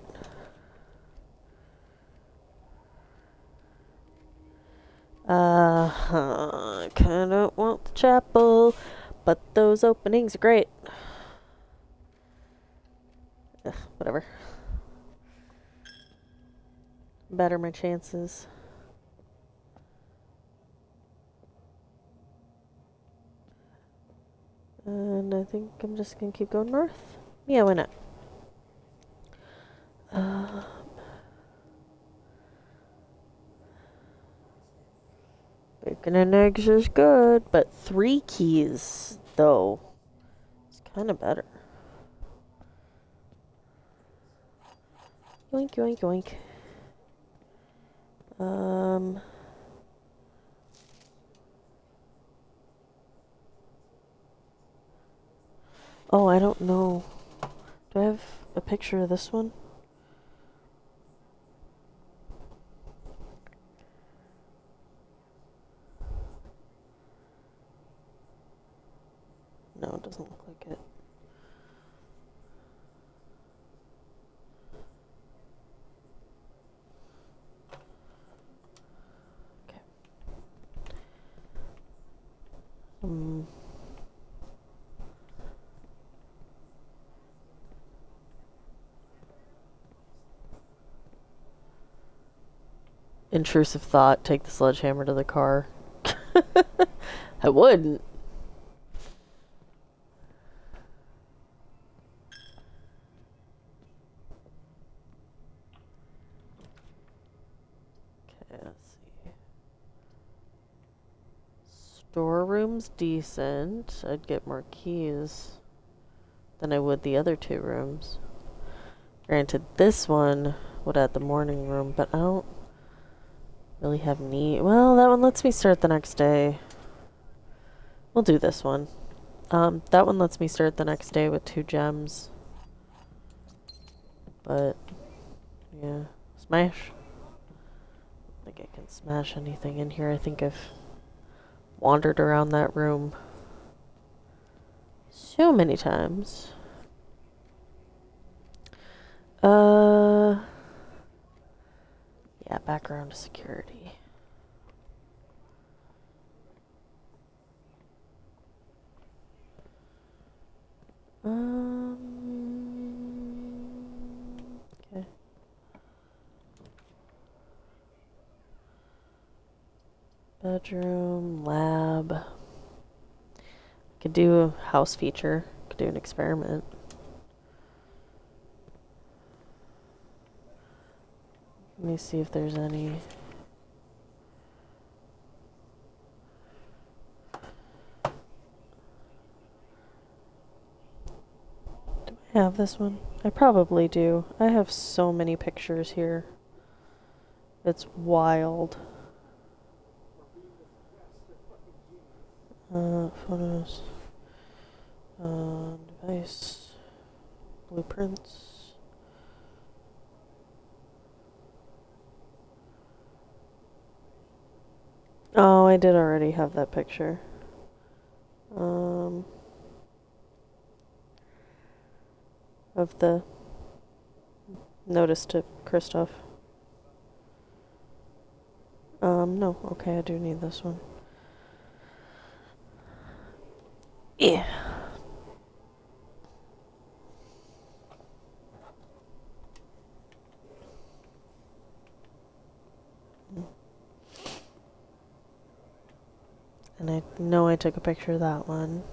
I kinda want the chapel, but those openings are great. Ugh, whatever. Better my chances. And I think I'm just gonna keep going north. Yeah, why not? Bacon and eggs is good, but 3 keys, though, is kind of better. Yoink, yoink, yoink. Oh, I don't know. Do I have a picture of this one? No, it doesn't look like it. Okay. Intrusive thought, take the sledgehammer to the car. I wouldn't. Okay, let's see. Storeroom's decent. I'd get more keys than I would the other 2 rooms. Granted, this one would add the morning room, but I don't really have need. Well, that one lets me start the next day. We'll do this one. That one lets me start the next day with 2 gems. But, yeah. Smash. I think I can smash anything in here. I think I've wandered around that room so many times. Yeah, background security. Okay. Bedroom, lab. Could do a house feature. Could do an experiment. Let me see if there's any. Do I have this one? I probably do. I have so many pictures here. It's wild. Photos. Device. Blueprints. Oh, I did already have that picture. Of the notice to Christoph. No. Okay, I do need this one. Yeah. And I know I took a picture of that one.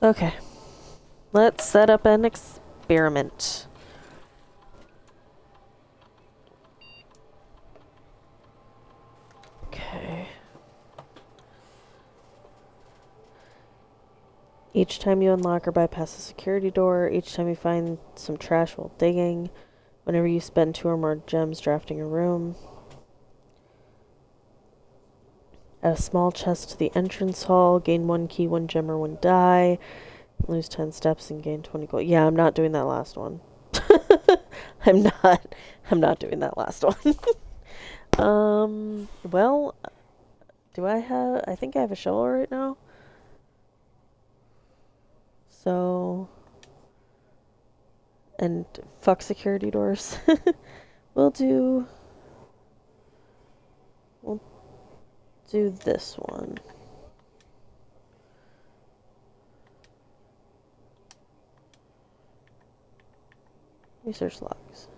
Okay. Let's set up an experiment. Okay. Each time you unlock or bypass a security door, each time you find some trash while digging, whenever you spend 2 or more gems drafting a room. Add a small chest to the entrance hall, gain 1 key, 1 gem, or 1 die. Lose 10 steps and gain 20 gold. Yeah, I'm not doing that last one. I'm not doing that last one. Well, I think I have a shovel right now. So, and fuck security doors. We'll do this one. Research logs.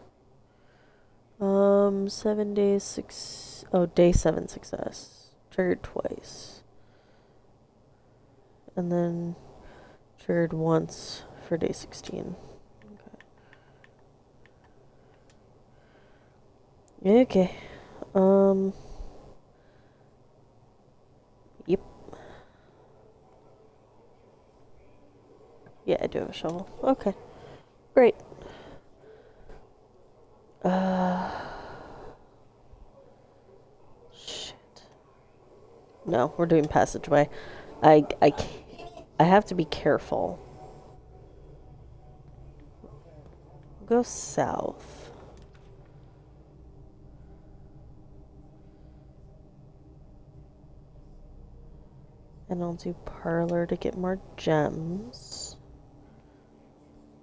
7 days, 6 Oh, day 7 success. Triggered twice. And then triggered once for day 16. Okay. Yep. Yeah, I do have a shovel. Okay. Great. Shit. No, we're doing passageway. I have to be careful. Go south. And I'll do parlor to get more gems.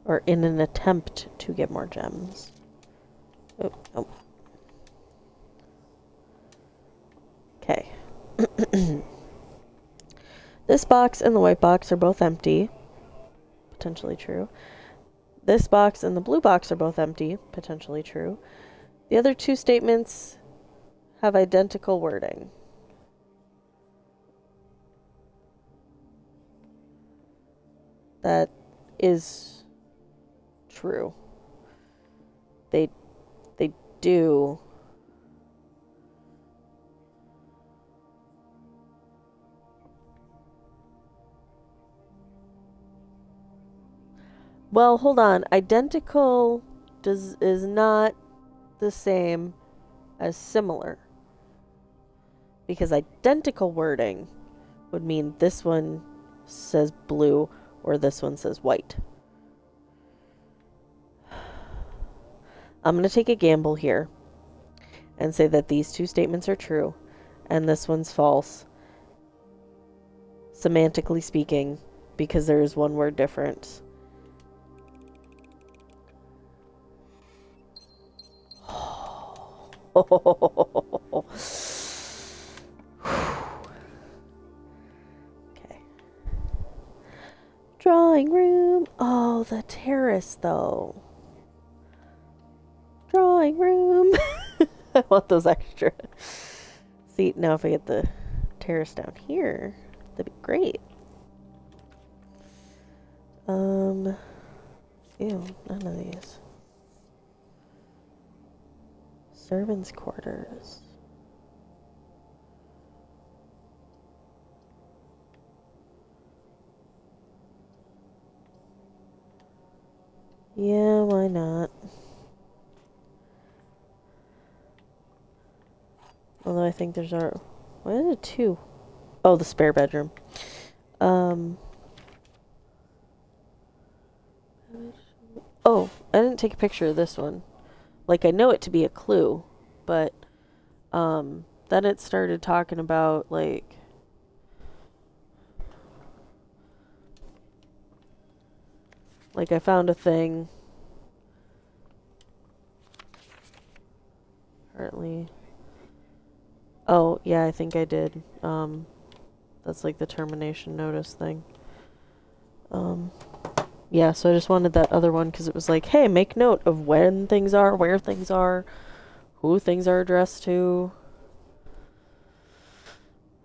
Or in an attempt to get more gems. Oh, oh. Okay. This box and the white box are both empty. Potentially true. This box and the blue box are both empty. Potentially true. The other two statements have identical wording. That is true. They do. Well, hold on. Identical is not the same as similar. Because identical wording would mean this one says blue or this one says white. I'm going to take a gamble here and say that these two statements are true and this one's false. Semantically speaking, because there is one word difference. Okay. Drawing room. Oh, the terrace, though. Drawing room. I want those extra. See, now if I get the terrace down here, that'd be great. Ew, none of these. Servants' quarters. Yeah, why not? Although I think there's our... Why is it 2? Oh, the spare bedroom. Oh, I didn't take a picture of this one. Like, I know it to be a clue, but, then it started talking about, like... Like, I found a thing. Apparently... Oh, yeah, I think I did. That's like the termination notice thing. Yeah, so I just wanted that other one because it was like, hey, make note of when things are, where things are, who things are addressed to.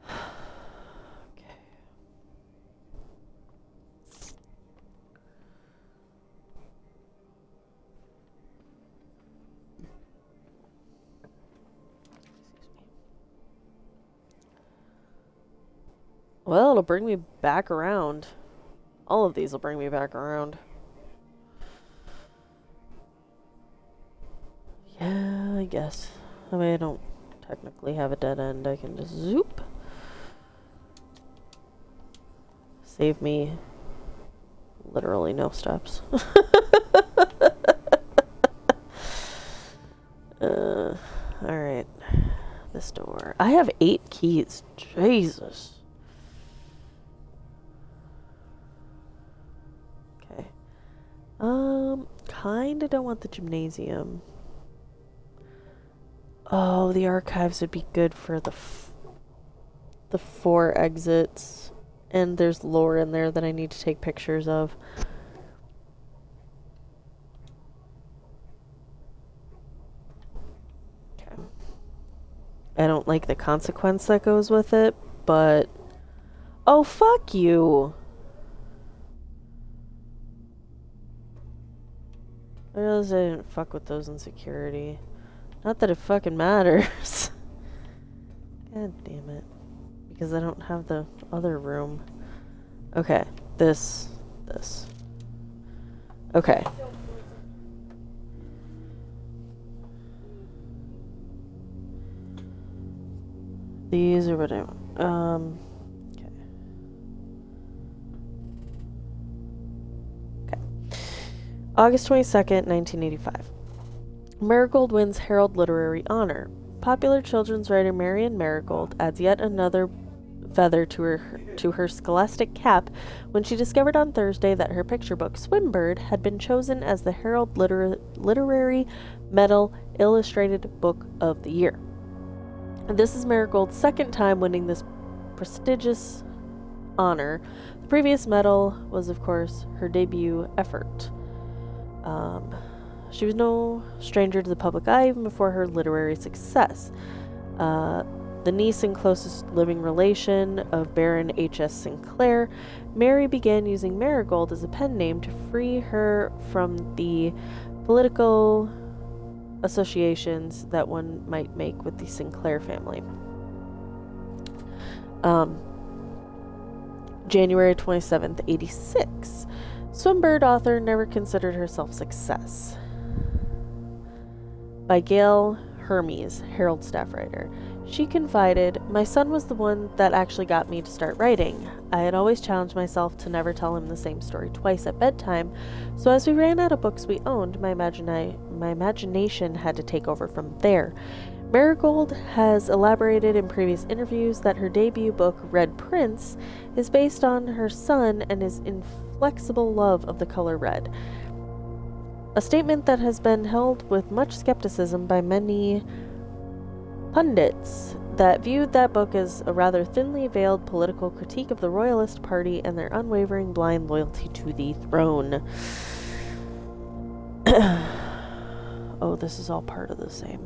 Okay. Well, it'll bring me back around. All of these will bring me back around. Yeah, I guess. I mean, I don't technically have a dead end. I can just zoop. Save me literally no steps. Alright. This door. I have 8 keys. Jesus. Okay. Kinda don't want the gymnasium. Oh, the archives would be good for the 4 exits. And there's lore in there that I need to take pictures of. Okay. I don't like the consequence that goes with it, but... Oh, fuck you! I realized I didn't fuck with those in security. Not that it fucking matters. God damn it. Because I don't have the other room. Okay, this. Okay. These are what I want. Okay. Okay. August 22nd, 1985. Marigold wins Herald Literary Honor. Popular children's writer Marion Marigold adds yet another feather to her scholastic cap when she discovered on Thursday that her picture book Swimbird had been chosen as the Herald Literary Medal Illustrated Book of the Year. This is Marigold's second time winning this prestigious honor. The previous medal was, of course, her debut effort. She was no stranger to the public eye even before her literary success. The niece and closest living relation of Baron H.S. Sinclair, Mary began using Marigold as a pen name to free her from the political associations that one might make with the Sinclair family. January 27th, 86. Swimbird author never considered herself success. By Gail Hermes, Herald staff writer. She confided, "My son was the one that actually got me to start writing. I had always challenged myself to never tell him the same story twice at bedtime, so as we ran out of books we owned, my imagination had to take over from there." Marigold has elaborated in previous interviews that her debut book, Red Prince, is based on her son and his inflexible love of the color red. A statement that has been held with much skepticism by many pundits that viewed that book as a rather thinly veiled political critique of the Royalist Party and their unwavering blind loyalty to the throne. Oh, this is all part of the same.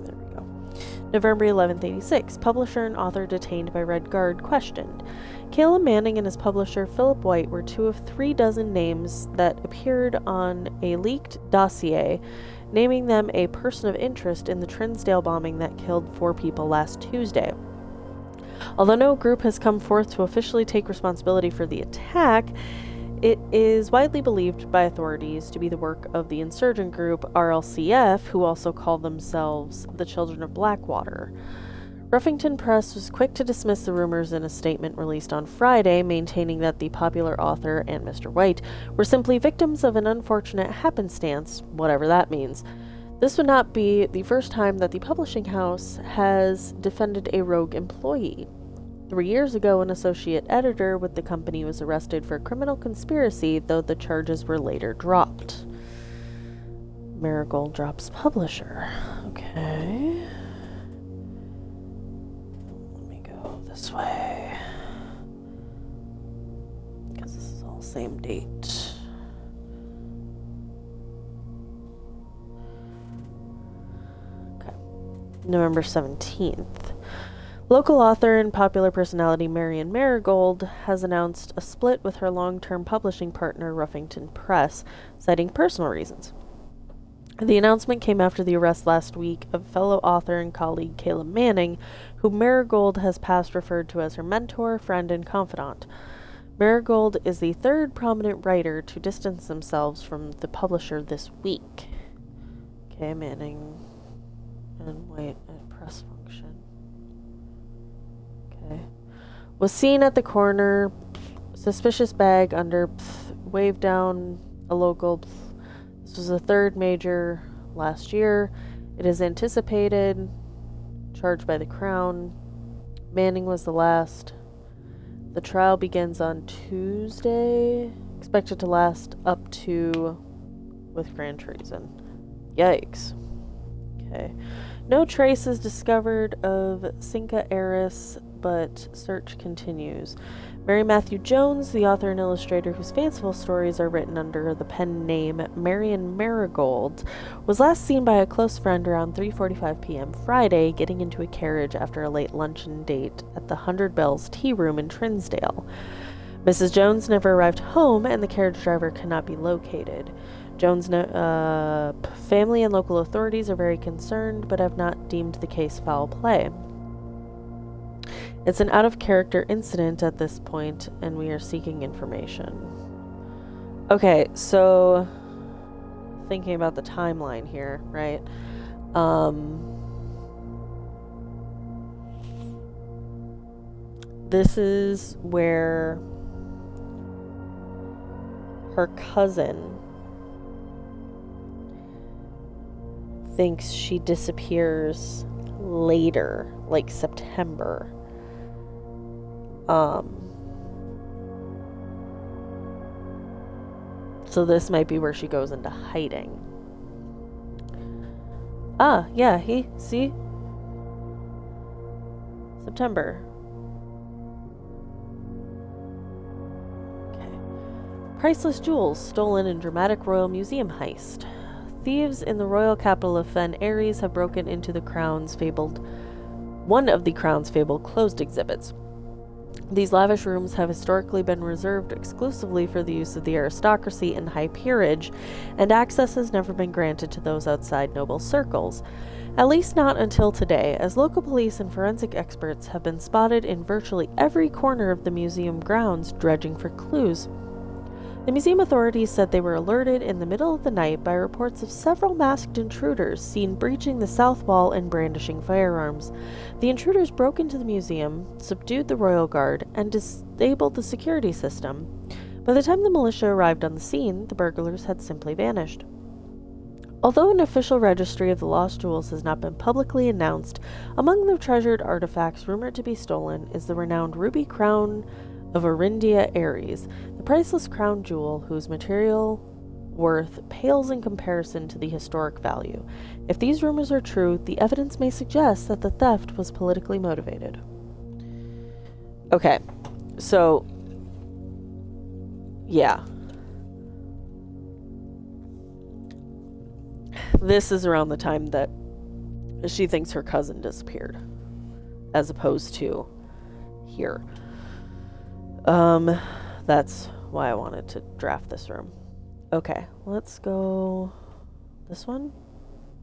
There we go. November 11th, 86. Publisher and author detained by Red Guard questioned. Caleb Manning and his publisher Philip White were 2 of 3 dozen names that appeared on a leaked dossier naming them a person of interest in the Trinsdale bombing that killed 4 people last Tuesday. Although no group has come forth to officially take responsibility for the attack, it is widely believed by authorities to be the work of the insurgent group RLCF, who also call themselves the Children of Blackwater. Ruffington Press was quick to dismiss the rumors in a statement released on Friday, maintaining that the popular author and Mr. White were simply victims of an unfortunate happenstance, whatever that means. This would not be the first time that the publishing house has defended a rogue employee. 3 years ago, an associate editor with the company was arrested for criminal conspiracy, though the charges were later dropped. Marigold drops publisher. Okay. This way, because this is all same date. Okay, November 17th. Local author and popular personality Marion Marigold has announced a split with her long-term publishing partner Ruffington Press, citing personal reasons. The announcement came after the arrest last week of fellow author and colleague Caleb Manning, whom Marigold has past referred to as her mentor, friend, and confidant. Marigold is the 3rd prominent writer to distance themselves from the publisher this week. Okay, Manning and White at press function. Okay. Was seen at the corner, suspicious bag under, waved down a local. This was the 3rd major last year. It is anticipated, charged by the Crown. Manning was the last. The trial begins on Tuesday, expected to last up to with grand treason. Yikes. Okay. No traces discovered of Cinca heiress but search continues. Mary Matthew Jones, the author and illustrator whose fanciful stories are written under the pen name Marion Marigold, was last seen by a close friend around 3:45 p.m. Friday, getting into a carriage after a late luncheon date at the 100 Bells Tea Room in Trinsdale. Mrs. Jones never arrived home, and the carriage driver cannot be located. Jones' family and local authorities are very concerned, but have not deemed the case foul play. It's an out-of-character incident at this point, and we are seeking information. Okay, so thinking about the timeline here, right? This is where her cousin thinks she disappears later, like September. So this might be where she goes into hiding. Ah, yeah, see? September. Okay. Priceless jewels stolen in dramatic Royal Museum heist. Thieves in the royal capital of Fen Ares have broken into one of the Crown's fabled closed exhibits. These lavish rooms have historically been reserved exclusively for the use of the aristocracy and high peerage, and access has never been granted to those outside noble circles. At least not until today, as local police and forensic experts have been spotted in virtually every corner of the museum grounds dredging for clues. The museum authorities said they were alerted in the middle of the night by reports of several masked intruders seen breaching the south wall and brandishing firearms. The intruders broke into the museum, subdued the royal guard, and disabled the security system. By the time the militia arrived on the scene, the burglars had simply vanished. Although an official registry of the lost jewels has not been publicly announced, among the treasured artifacts rumored to be stolen is the renowned ruby crown of Orindia Ares, the priceless crown jewel whose material worth pales in comparison to the historic value. If these rumors are true, the evidence may suggest that the theft was politically motivated. Okay, so yeah. This is around the time that she thinks her cousin disappeared, as opposed to here. That's why I wanted to draft this room. Okay, let's go this one.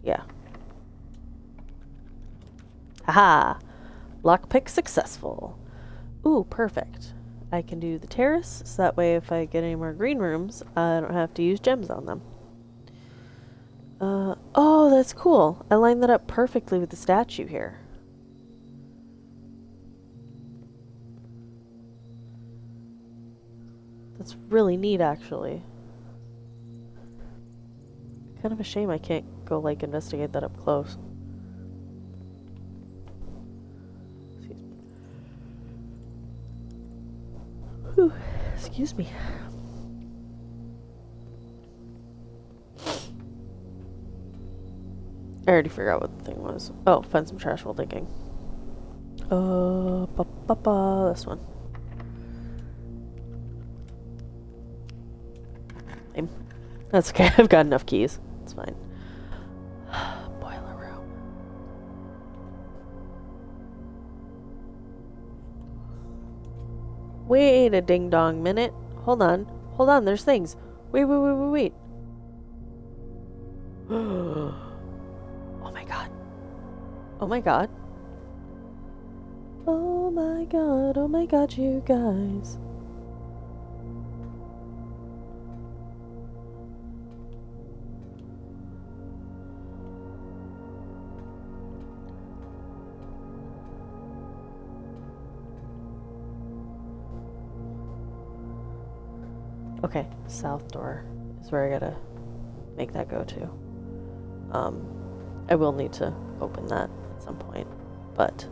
Yeah. Haha! Lockpick successful. Ooh, perfect. I can do the terrace, so that way if I get any more green rooms, I don't have to use gems on them. Oh, that's cool. I lined that up perfectly with the statue here. That's really neat, actually. Kind of a shame I can't go, like, investigate that up close. Whew, excuse me. I already forgot what the thing was. Oh, find some trash while digging. This one. That's okay. I've got enough keys. It's fine. Boiler room. Wait a ding dong minute. Hold on. Hold on. There's things. Wait. Oh my god. Oh my god. Oh my god. Oh my god, you guys. Okay, south door is where I gotta make that go to. I will need to open that at some point, but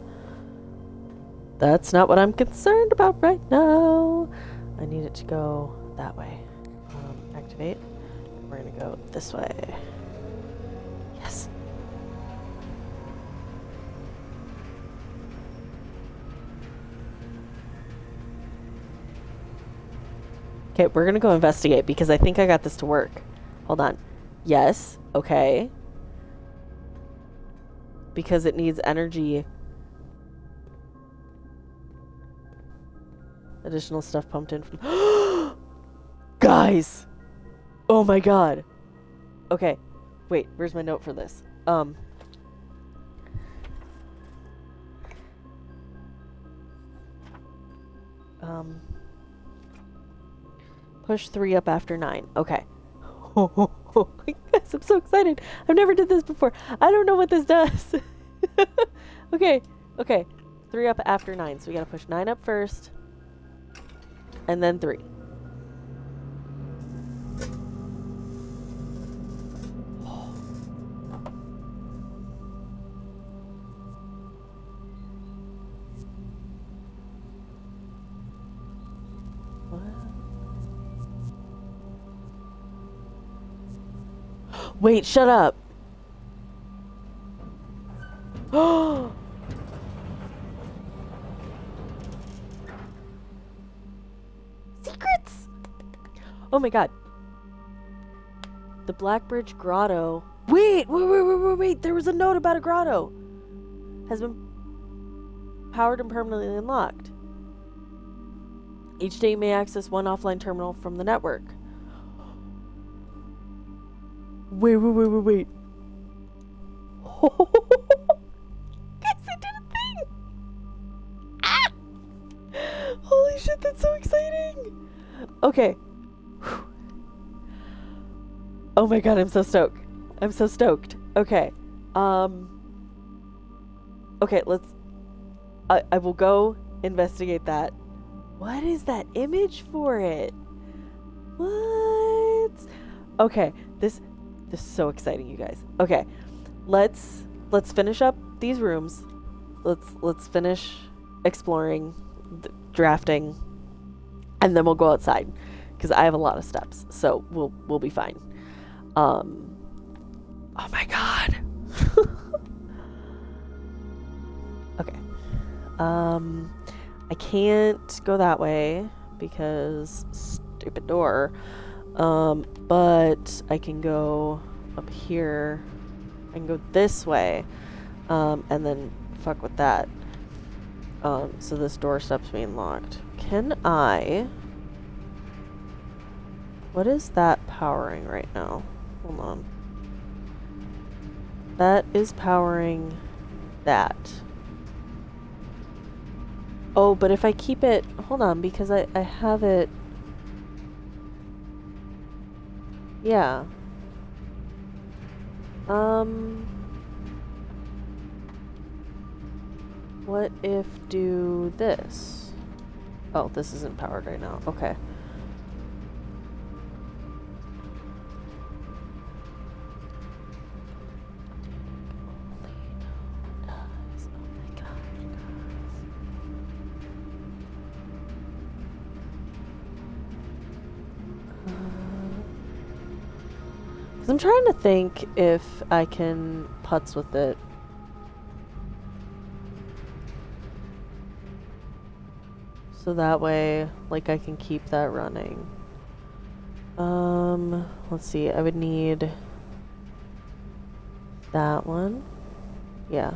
that's not what I'm concerned about right now. I need it to go that way. Activate. And we're gonna go this way. Yes. Okay, we're gonna go investigate because I think I got this to work. Hold on. Yes. Okay. Because it needs energy. Additional stuff pumped in from... Guys! Oh my god. Okay. Wait, where's my note for this? Push 3 up after 9. Okay. Oh, guys, I'm so excited. I've never did this before. I don't know what this does. Okay. Okay. 3 up after 9. So we gotta push 9 up first. And then 3. Wait, shut up. Secrets! Oh my god. The Blackbridge Grotto. Wait. There was a note about a grotto. Has been powered and permanently unlocked. Each day you may access one offline terminal from the network. Wait. Guys, I did a thing! Ah! Holy shit, that's so exciting! Okay. Oh my god, I'm so stoked. I'm so stoked. Okay. Okay, let's... I will go investigate that. What is that image for it? What? Okay, this is so exciting, you guys. Okay, let's finish up these rooms. Let's finish exploring, drafting, and then we'll go outside because I have a lot of steps. So we'll be fine. Oh my god. Okay. I can't go that way because stupid door. But I can go up here. I can go this way. And then fuck with that. So this door stops being locked. Can I... What is that powering right now? Hold on. That is powering that. Oh, but if I keep it... Hold on, because I have it... Yeah. What if do this? Oh, this isn't powered right now. Okay. I'm trying to think if I can putz with it. So that way, like, I can keep that running. Let's see, I would need that one. Yeah.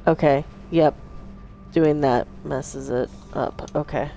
Okay, yep. Doing that messes it up. Okay.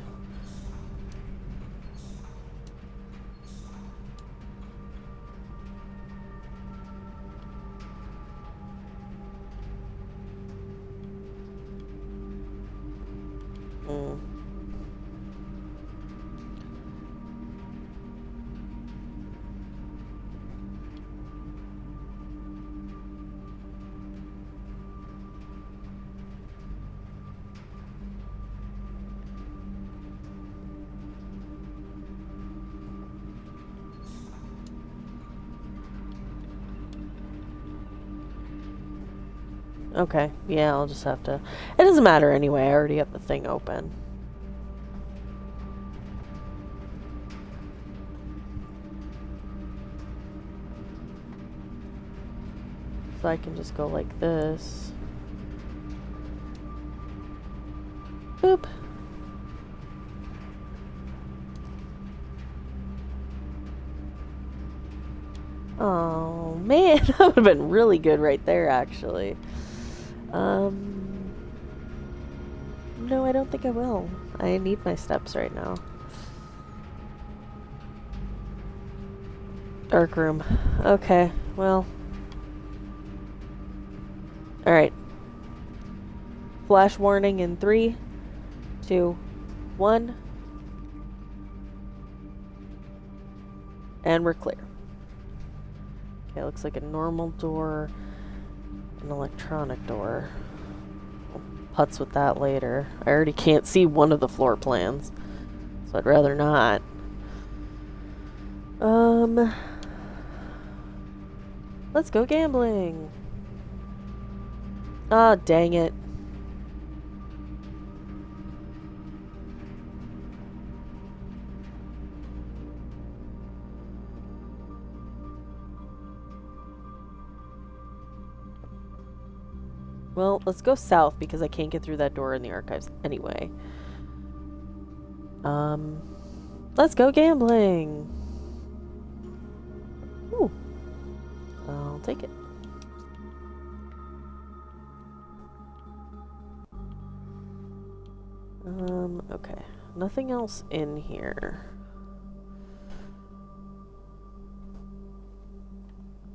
Okay, yeah, I'll just have to... It doesn't matter anyway, I already have the thing open. So I can just go like this. Boop. Oh man, that would have been really good right there, actually. No, I don't think I will. I need my steps right now. Dark room. Okay, well. Alright. Flash warning in 3, 2, 1. And we're clear. Okay, looks like a normal door, an electronic door. I'll putz with that later. I already can't see one of the floor plans, so I'd rather not. Let's go gambling. Ah, dang it. Well, let's go south because I can't get through that door in the archives anyway. Let's go gambling. Ooh. I'll take it. Okay. Nothing else in here.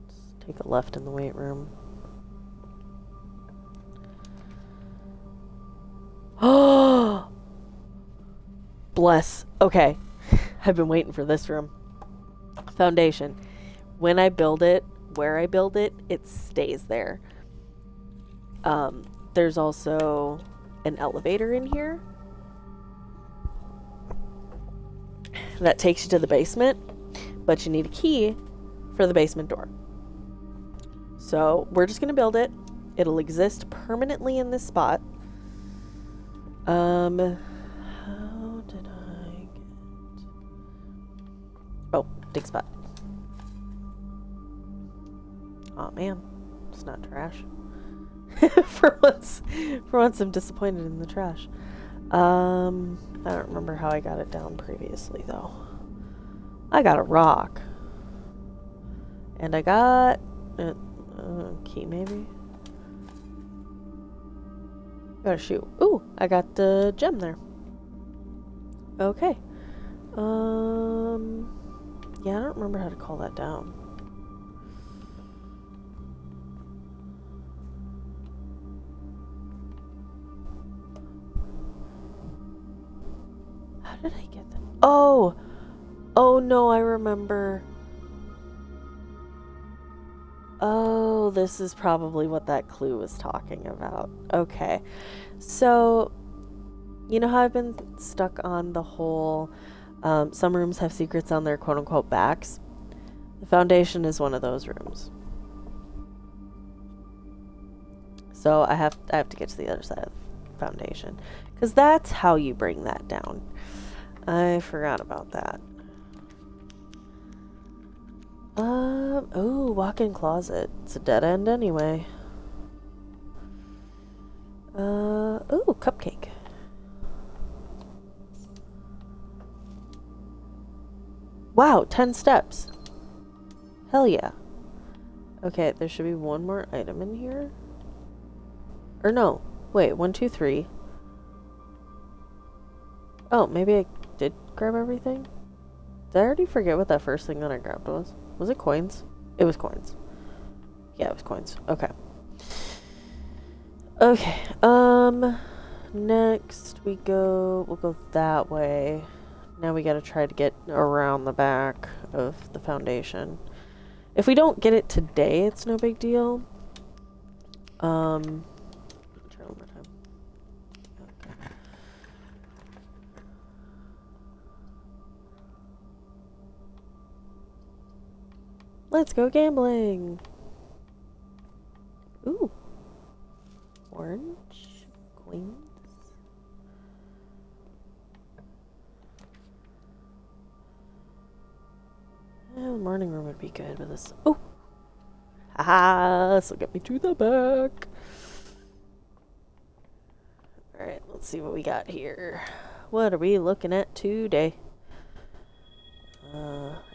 Let's take a left in the weight room. Oh! Bless. Okay. I've been waiting for this room. Foundation. When I build it, where I build it, it stays there. There's also an elevator in here that takes you to the basement, but you need a key for the basement door. So we're just gonna build it. It'll exist permanently in this spot. How did I get... Oh, dig spot. Oh man, it's not trash. for once I'm disappointed in the trash. I don't remember how I got it down previously though. I got a rock. And I got a key maybe? Got a shoe. Ooh, I got the gem there. Okay. Yeah, I don't remember how to call that down. How did I get that? Oh! Oh no, I remember. Oh, this is probably what that clue was talking about. Okay. So, you know how I've been stuck on the whole, some rooms have secrets on their quote-unquote backs? The foundation is one of those rooms. So I have to get to the other side of the foundation. Because that's how you bring that down. I forgot about that. Oh, walk-in closet. It's a dead end anyway. Ooh, cupcake. Wow, 10 steps. Hell yeah. Okay, there should be one more item in here. Or no, wait, 1, 2, 3. Oh, maybe I did grab everything? Did I already forget what that first thing that I grabbed was? Was it coins? It was coins. Yeah, it was coins. Okay. Okay, next we'll go that way. Now we gotta try to get around the back of the foundation. If we don't get it today, it's no big deal. Turn over time. Okay. Let's go gambling. Ooh. Orange queens. Yeah, the morning room would be good with this. Oh! Haha! This will get me to the back. Alright, let's let's see what we got here. What are we looking at today?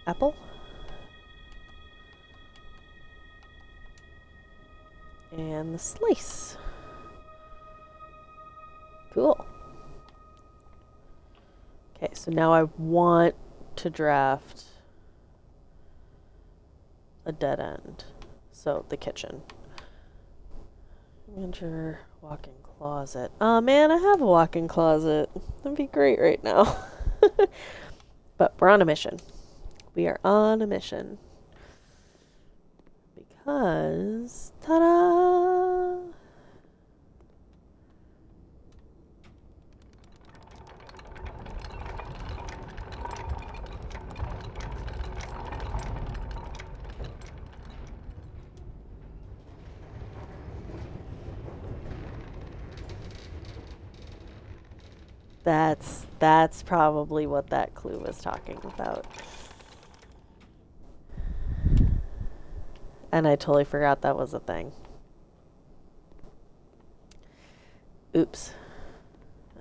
Apple? And the slice. Cool. Okay, so now I want to draft a dead end. So, the kitchen. Enter walk-in closet. Oh man, I have a walk-in closet. That'd be great right now. But we're on a mission. We are on a mission. Because, ta-da! That's probably what that clue was talking about. And I totally forgot that was a thing. Oops.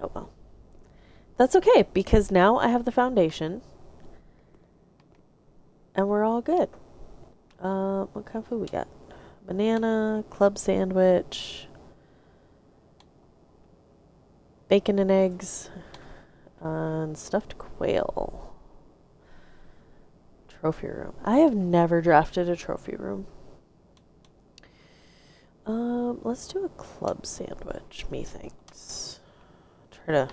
Oh well. That's okay, because now I have the foundation. And we're all good. What kind of food we got? Banana, club sandwich, bacon and eggs, and stuffed quail. Trophy room. I have never drafted a trophy room. Let's do a club sandwich, methinks. Try to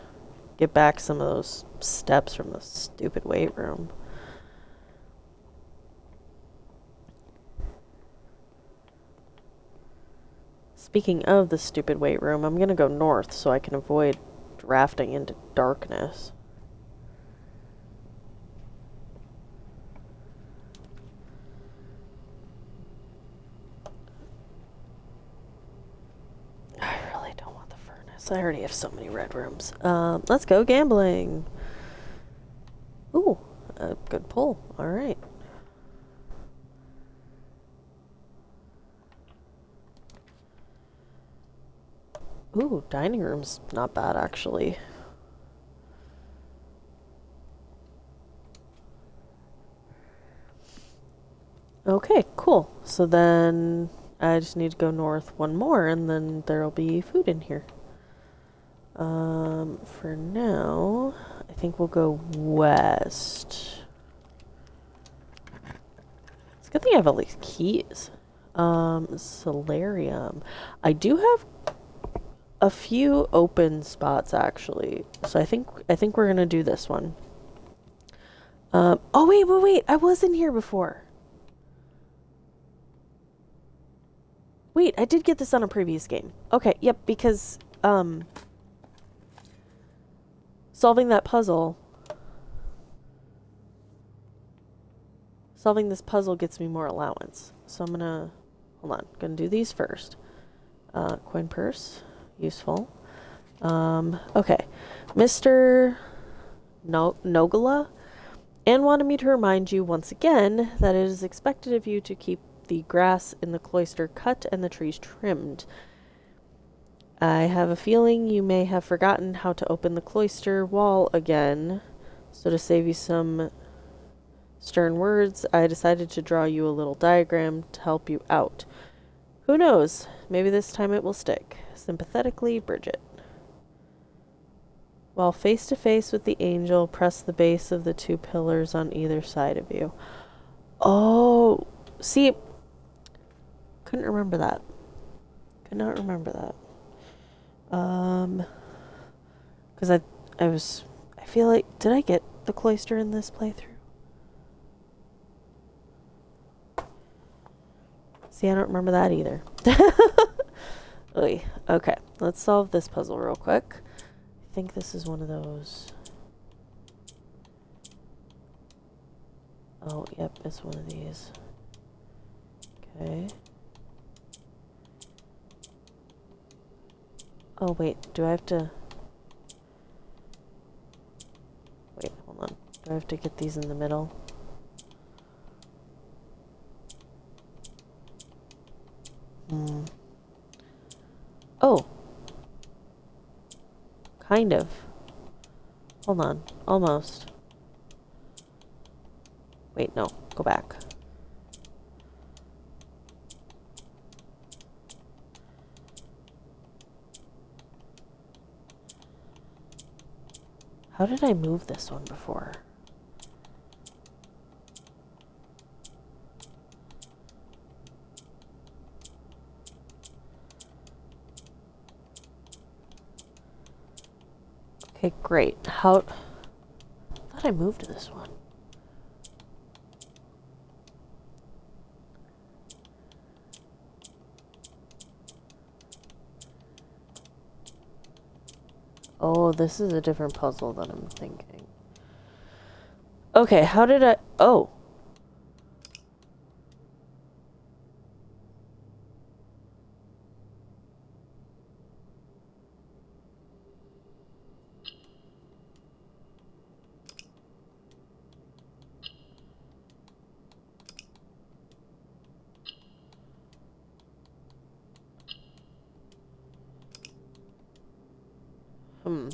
get back some of those steps from the stupid weight room. Speaking of the stupid weight room, I'm gonna go north so I can avoid drafting into darkness. I really don't want the furnace. I already have so many red rooms. Let's go gambling. Ooh, a good pull. All right. Ooh, dining room's not bad, actually. Okay, cool. So then I just need to go north one more, and then there'll be food in here. For now, I think we'll go west. It's a good thing I have all these keys. Solarium. I do have a few open spots, actually. So I think we're gonna do this one. Oh wait, I was in here before. Wait, I did get this on a previous game. Okay, yep, because solving this puzzle gets me more allowance. So I'm gonna do these first. Coin purse, useful. Okay, Mr. Nogala, Anne wanted me to remind you once again that it is expected of you to keep the grass in the cloister cut and the trees trimmed. I have a feeling you may have forgotten how to open the cloister wall again, so to save you some stern words, I decided to draw you a little diagram to help you out. Who knows? Maybe this time it will stick. Sympathetically, Bridget. While face to face with the angel, press the base of the two pillars on either side of you. Oh, see, couldn't remember that. Could not remember that. Because I feel like, did I get the cloister in this playthrough? See, I don't remember that either. Oy. Okay, let's solve this puzzle real quick. I think this is one of those. Oh, yep, it's one of these. Okay. Oh, wait, do I have to... Wait, hold on. Do I have to get these in the middle? Oh. Kind of. Hold on. Almost. Wait, no. Go back. How did I move this one before? Okay, great. How... I thought I moved this one. Oh, this is a different puzzle than I'm thinking. Okay, how did I... Oh. Hmm.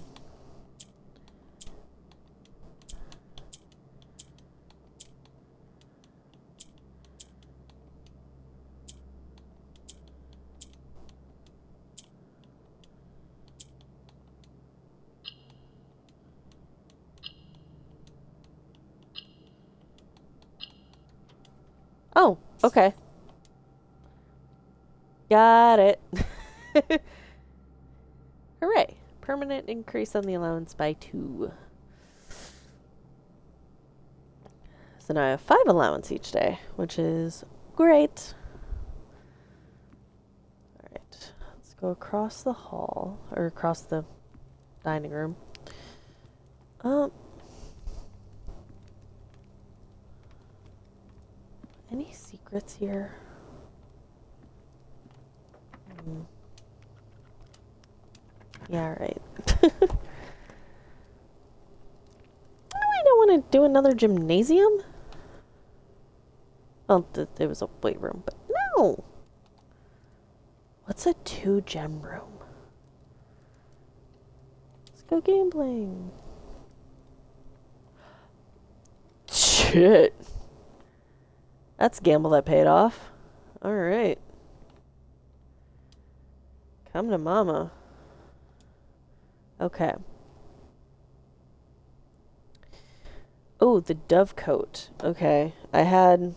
Oh, okay. Got it. Hooray. Permanent increase on the allowance by 2. So now I have 5 allowance each day, which is great. Alright, let's go across the hall, or across the dining room. Any secrets here? Yeah, right. I don't want to do another gymnasium. Oh, it was a weight room, but no! What's a 2-gem room? Let's go gambling. Shit. That's a gamble that paid off. Alright. Come to mama. Okay. Oh, the Dovecote. Okay. I had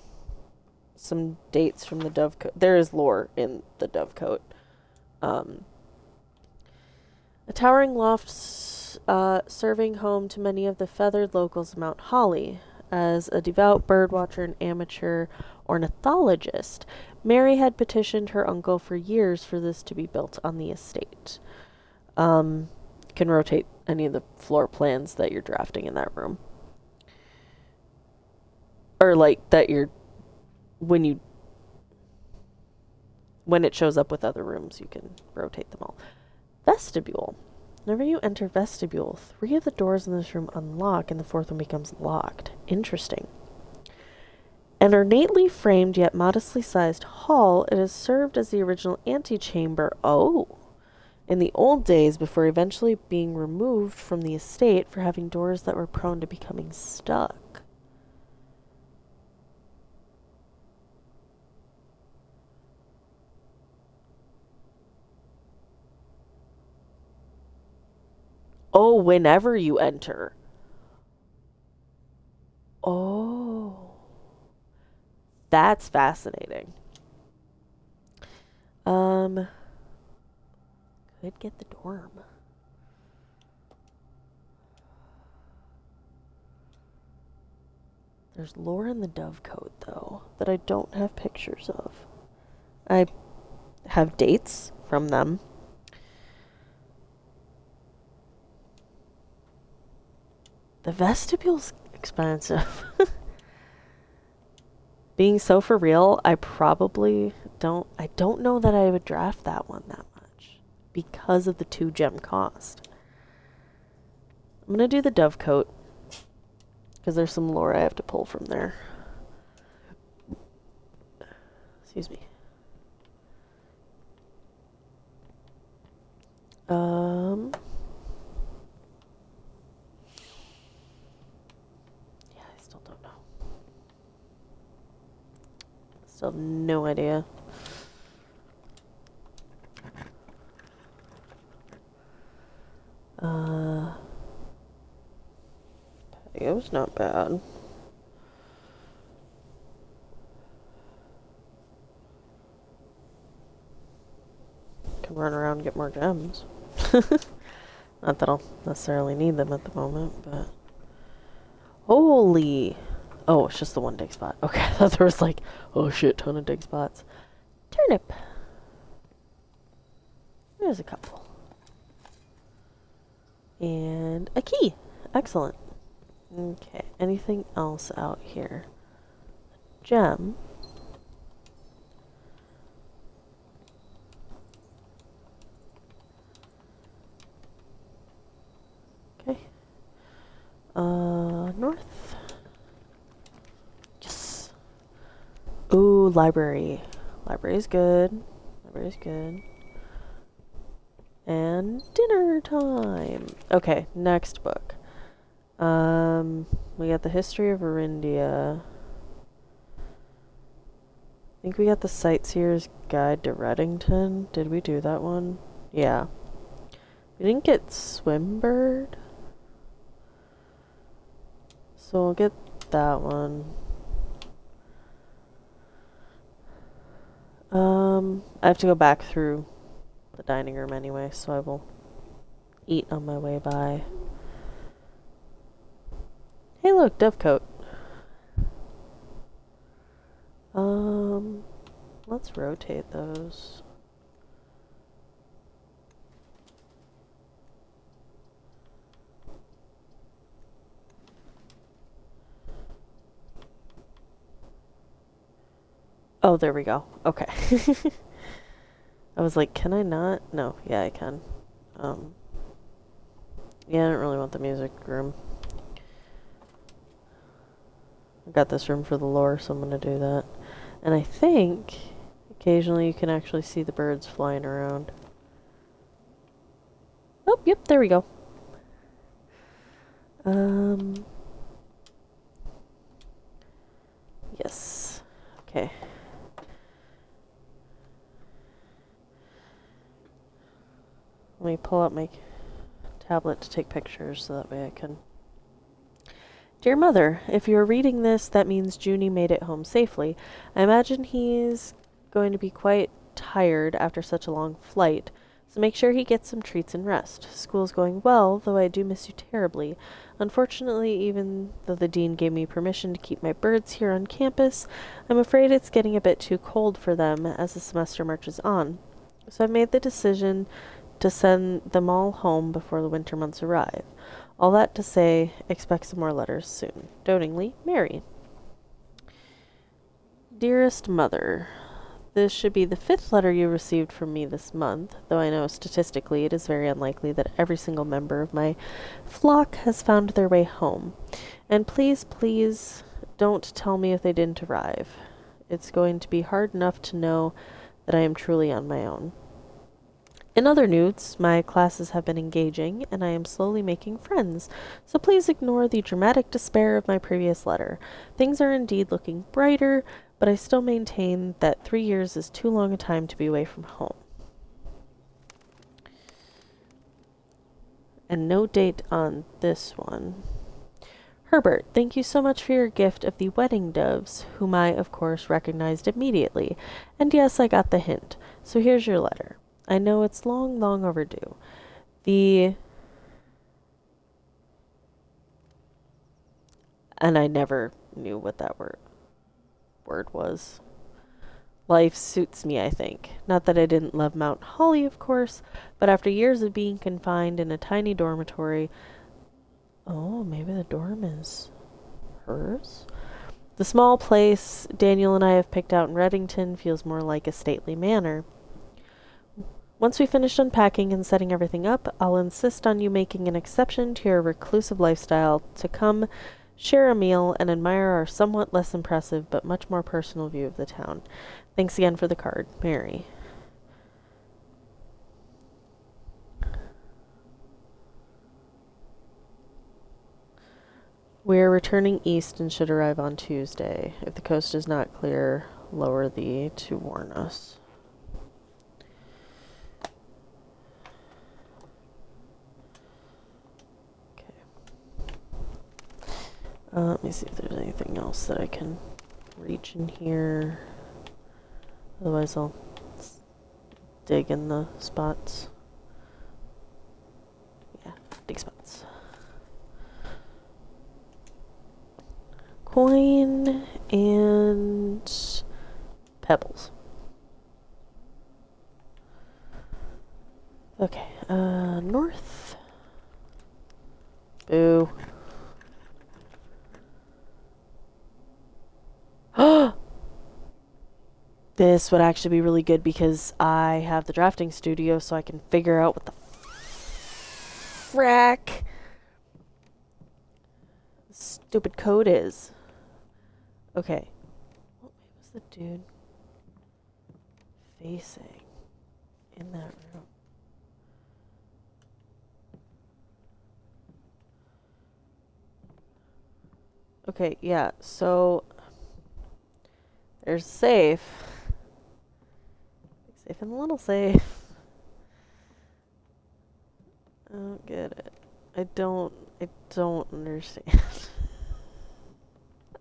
some dates from the Dovecote. There is lore in the Dovecote. A towering loft serving home to many of the feathered locals of Mount Holly. As a devout birdwatcher and amateur ornithologist, Mary had petitioned her uncle for years for this to be built on the estate. You can rotate any of the floor plans that you're drafting in that room. Or like that you're when it shows up with other rooms, you can rotate them all. Vestibule. Whenever you enter vestibule, 3 of the doors in this room unlock and the 4th one becomes locked. Interesting. An ornately framed yet modestly sized hall, it has served as the original antechamber. Oh! In the old days, before eventually being removed from the estate for having doors that were prone to becoming stuck. Oh, whenever you enter. Oh. That's fascinating. Could get the dorm. There's lore in the Dovecote, though, that I don't have pictures of. I have dates from them. The vestibule's expensive. Being so for real, I don't know that I would draft that one that much because of the 2-gem cost. I'm gonna do the Dovecote because there's some lore I have to pull from there. Excuse me. Still have no idea. It was not bad. Can run around and get more gems. Not that I'll necessarily need them at the moment, but... Holy! Oh, it's just the one dig spot. Okay, I thought there was like, oh shit, ton of dig spots. Turnip. There's a couple. And a key. Excellent. Okay, anything else out here? Gem. Okay. North. Yes. Ooh, library. Library's good. Library's good. And dinner time. Okay, next book. We got the History of Arindia. I think we got the Sightseer's Guide to Reddington. Did we do that one? Yeah. We didn't get Swimbird. So we'll get that one. I have to go back through the dining room anyway, so I will eat on my way by. Hey look, Dovecote. Let's rotate those. Oh, there we go. Okay. I was like, can I not? No, yeah, I can. Yeah, I don't really want the music room. I got this room for the lore, so I'm gonna do that. And I think occasionally you can actually see the birds flying around. Oh, yep, there we go. Yes. Okay. Let me pull out my tablet to take pictures so that way I can... Dear Mother, if you're reading this, that means Junie made it home safely. I imagine he's going to be quite tired after such a long flight, so make sure he gets some treats and rest. School's going well, though I do miss you terribly. Unfortunately, even though the dean gave me permission to keep my birds here on campus, I'm afraid it's getting a bit too cold for them as the semester marches on. So I've made the decision to send them all home before the winter months arrive. All that to say, expect some more letters soon. Dotingly, Mary. Dearest Mother, this should be the 5th letter you received from me this month, though I know statistically it is very unlikely that every single member of my flock has found their way home. And please, please, don't tell me if they didn't arrive. It's going to be hard enough to know that I am truly on my own. In other news, my classes have been engaging, and I am slowly making friends, so please ignore the dramatic despair of my previous letter. Things are indeed looking brighter, but I still maintain that 3 years is too long a time to be away from home. And no date on this one. Herbert, thank you so much for your gift of the wedding doves, whom I, of course, recognized immediately. And yes, I got the hint. So here's your letter. I know it's long, long overdue. And I never knew what that word was. Life suits me, I think. Not that I didn't love Mount Holly, of course, but after years of being confined in a tiny dormitory... Oh, maybe the dorm is hers? The small place Daniel and I have picked out in Reddington feels more like a stately manor. Once we finish unpacking and setting everything up, I'll insist on you making an exception to your reclusive lifestyle to come share a meal and admire our somewhat less impressive but much more personal view of the town. Thanks again for the card, Mary. We're returning east and should arrive on Tuesday. If the coast is not clear, lower thee to warn us. Okay. Let me see if there's anything else that I can reach in here. Otherwise, I'll dig in the spots. Yeah, dig spots. Coin and pebbles. Okay, north. Boo. This would actually be really good because I have the drafting studio, so I can figure out what the frack stupid code is. Okay. What way was the dude facing in that room? Okay, yeah, so there's a safe. Big safe and a little safe. I don't get it. I don't understand.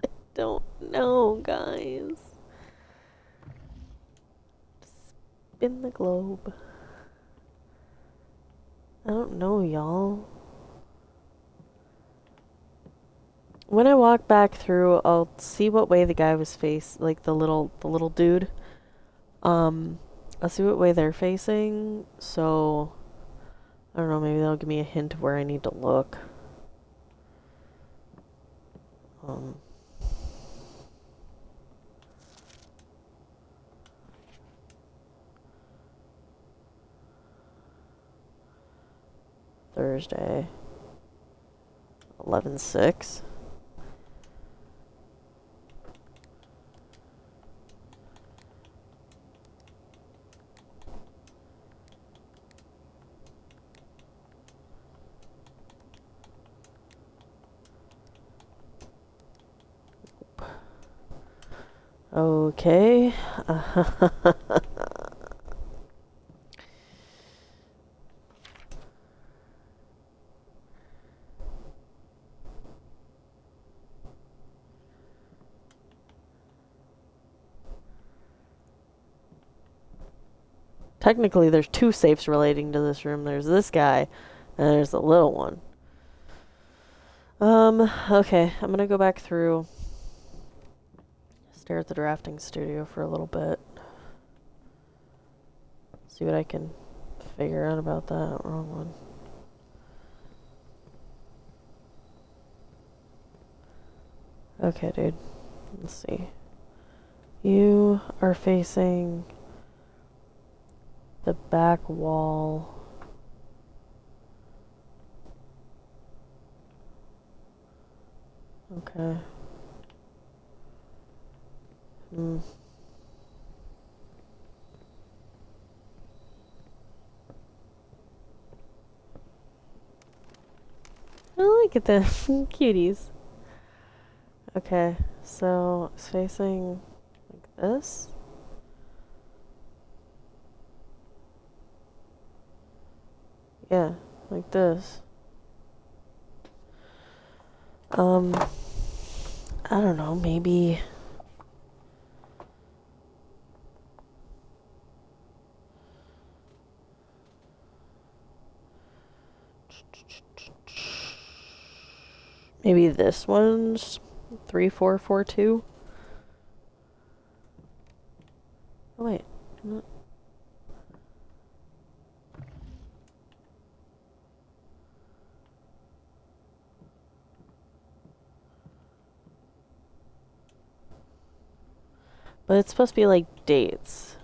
I don't know, guys. Spin the globe. I don't know, y'all. When I walk back through, I'll see what way the guy was like the little dude. I'll see what way they're facing, so I don't know, maybe that'll give me a hint of where I need to look. Thursday, 11/6. Okay. Technically, there's two safes relating to this room. There's this guy, and there's the little one. Okay, I'm gonna go back through. Stare at the drafting studio for a little bit. See what I can figure out about that. Wrong one. Okay, dude. Let's see. You are facing the back wall. Okay. I look at the cuties. Okay, so it's facing like this. Yeah, like this. I don't know, maybe. Maybe this one's 3442. Oh wait. No. But it's supposed to be like dates.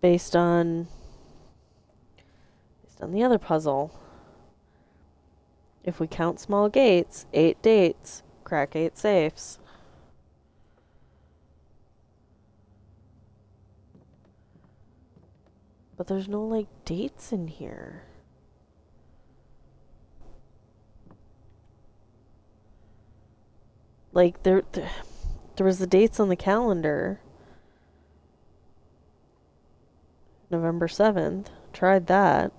Based on the other puzzle. If we count small gates, 8 dates, crack 8 safes. But there's no like dates in here. Like, there was the dates on the calendar. November 7th. Tried that.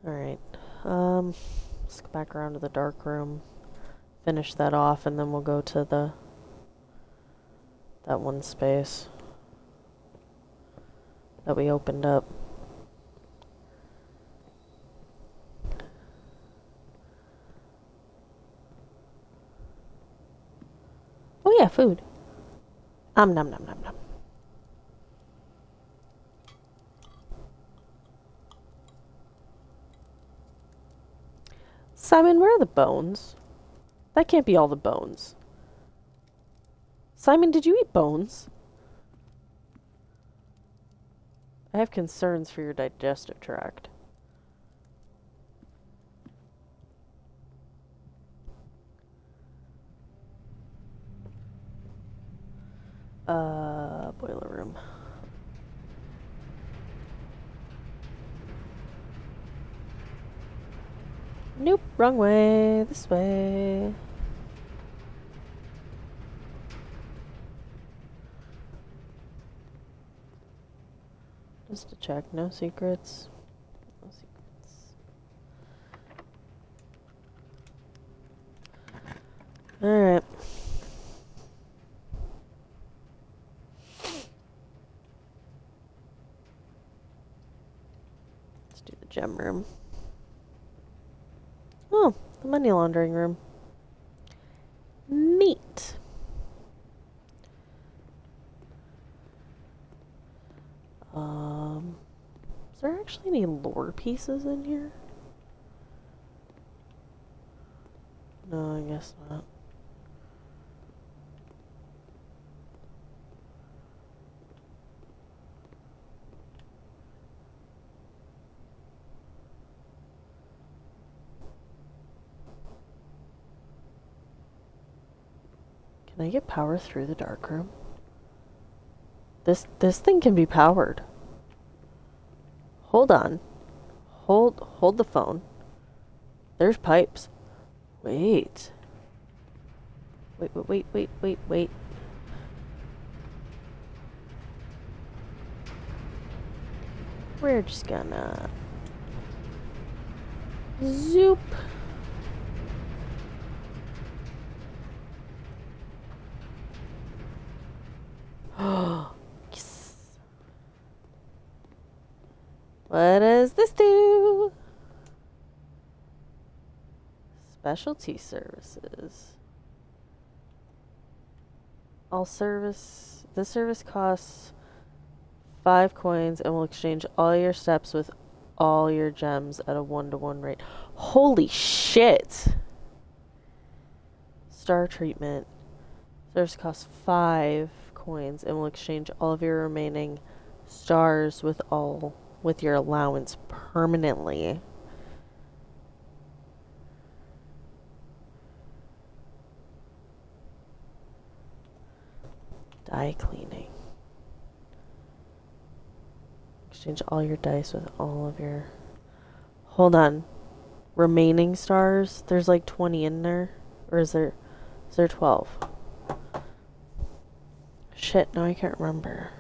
Alright. Let's go back around to the dark room. Finish that off, and then we'll go to that one space that we opened up. Oh yeah, food. Nom nom nom nom. Simon, where are the bones? That can't be all the bones. Simon, did you eat bones? I have concerns for your digestive tract. Boiler room. Nope, wrong way. This way. Just to check, no secrets. No secrets. Alright. Let's do the gem room. Oh, the money laundering room. Neat. Is there actually any lore pieces in here? No, I guess not. Can I get power through the dark room? This thing can be powered. Hold on. Hold the phone. There's pipes. Wait. Wait. We're just gonna zoop. Yes. What does this do? Specialty services. This service costs 5 coins and will exchange all your steps with all your gems at a 1-to-1 rate. Holy shit! Star treatment. Service costs 5 coins and will exchange all of your remaining stars with your allowance permanently. Die cleaning. Exchange all your dice with all of your... Hold on. Remaining stars? There's like 20 in there? Or is there 12? Shit, no, I can't remember.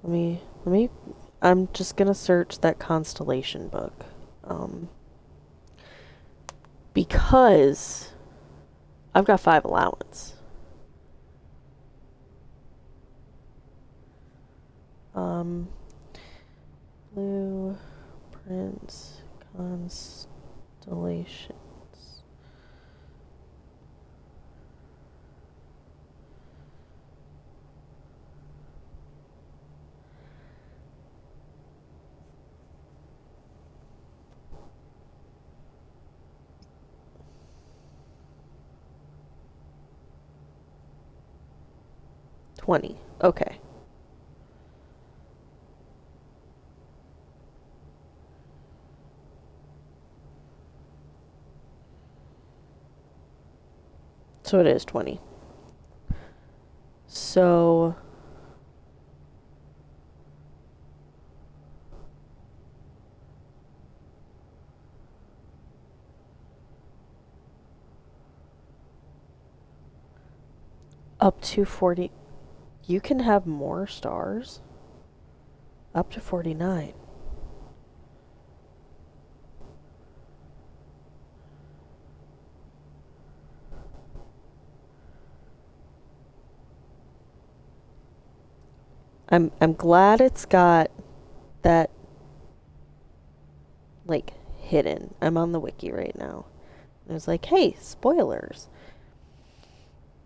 Let me... I'm just gonna search that constellation book. Because I've got 5 allowance. Blueprints, constellations. $20. Okay. So it is 20. So Up to 40. You can have more stars? Up to 49. I'm glad it's got that like hidden. I'm on the wiki right now. There's like, hey, spoilers.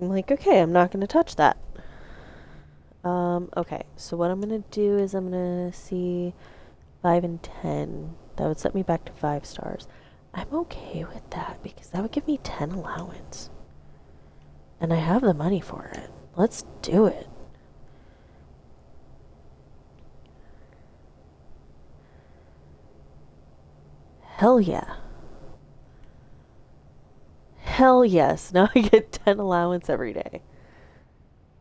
I'm like, okay, I'm not gonna touch that. Okay, so what I'm gonna do is I'm gonna see 5 and 10. That would set me back to 5 stars. I'm okay with that because that would give me 10 allowance. And I have the money for it. Let's do it. Hell yeah. Hell yes. Now I get 10 allowance every day.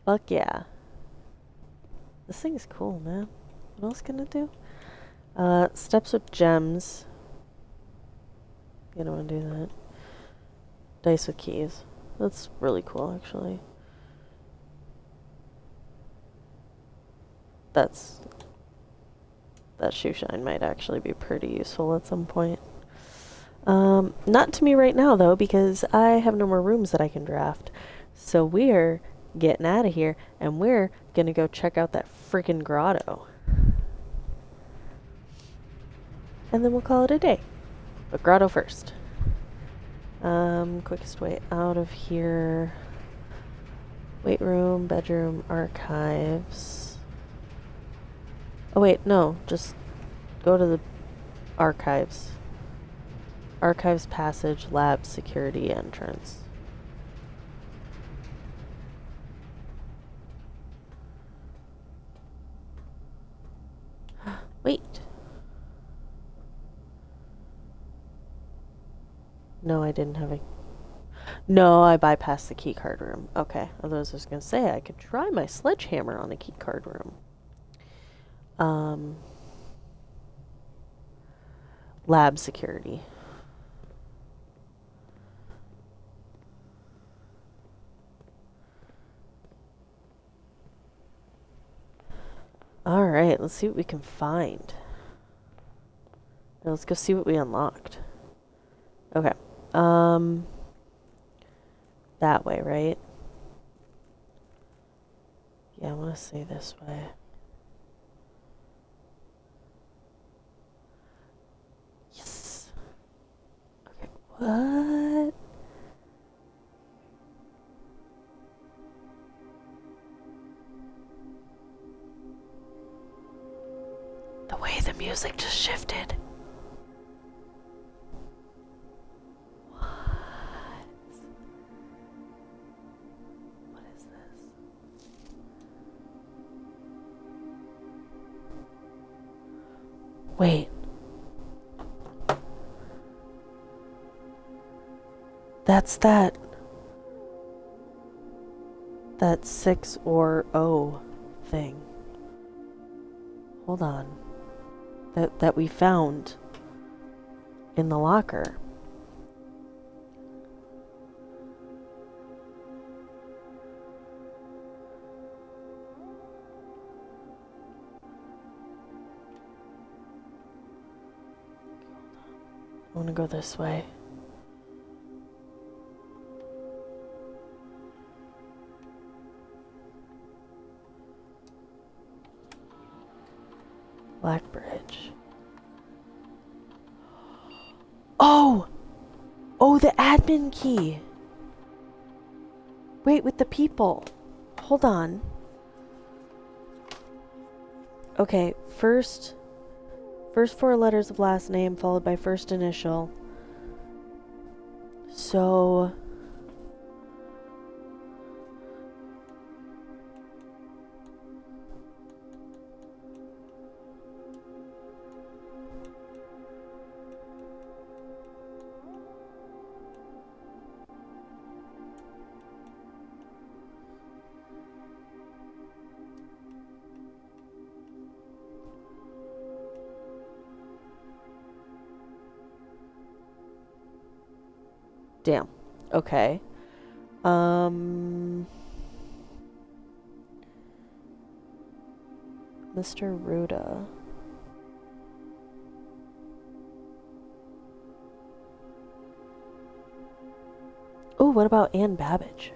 Fuck yeah. This thing's cool, man. What else can it do? Steps with gems. You don't want to do that. Dice with keys. That's really cool, actually. That shoe shine might actually be pretty useful at some point. Not to me right now, though, because I have no more rooms that I can draft. So we're getting out of here, and we're gonna go check out that freaking grotto. And then we'll call it a day. But grotto first. Quickest way out of here. Weight room, bedroom, archives. Oh wait, no, just go to the archives. Archives passage, lab, security, entrance. Wait. No, I didn't have a... No, I bypassed the keycard room. Okay, otherwise I was going to say I could try my sledgehammer on the keycard room. Lab security. Alright, let's see what we can find. Now let's go see what we unlocked. Okay. That way, right? Yeah, I want to say this way. Yes. Okay, what? The way the music just shifted. What is this? Wait. That's that 6 or O thing. Hold on. That we found in the locker. I want to go this way. Blackbridge. Oh! Oh, the admin key! Wait, with the people. Hold on. Okay, first 4 letters of last name followed by first initial. So... Damn. Okay. Mr. Ruda. Oh, what about Ann Babbage?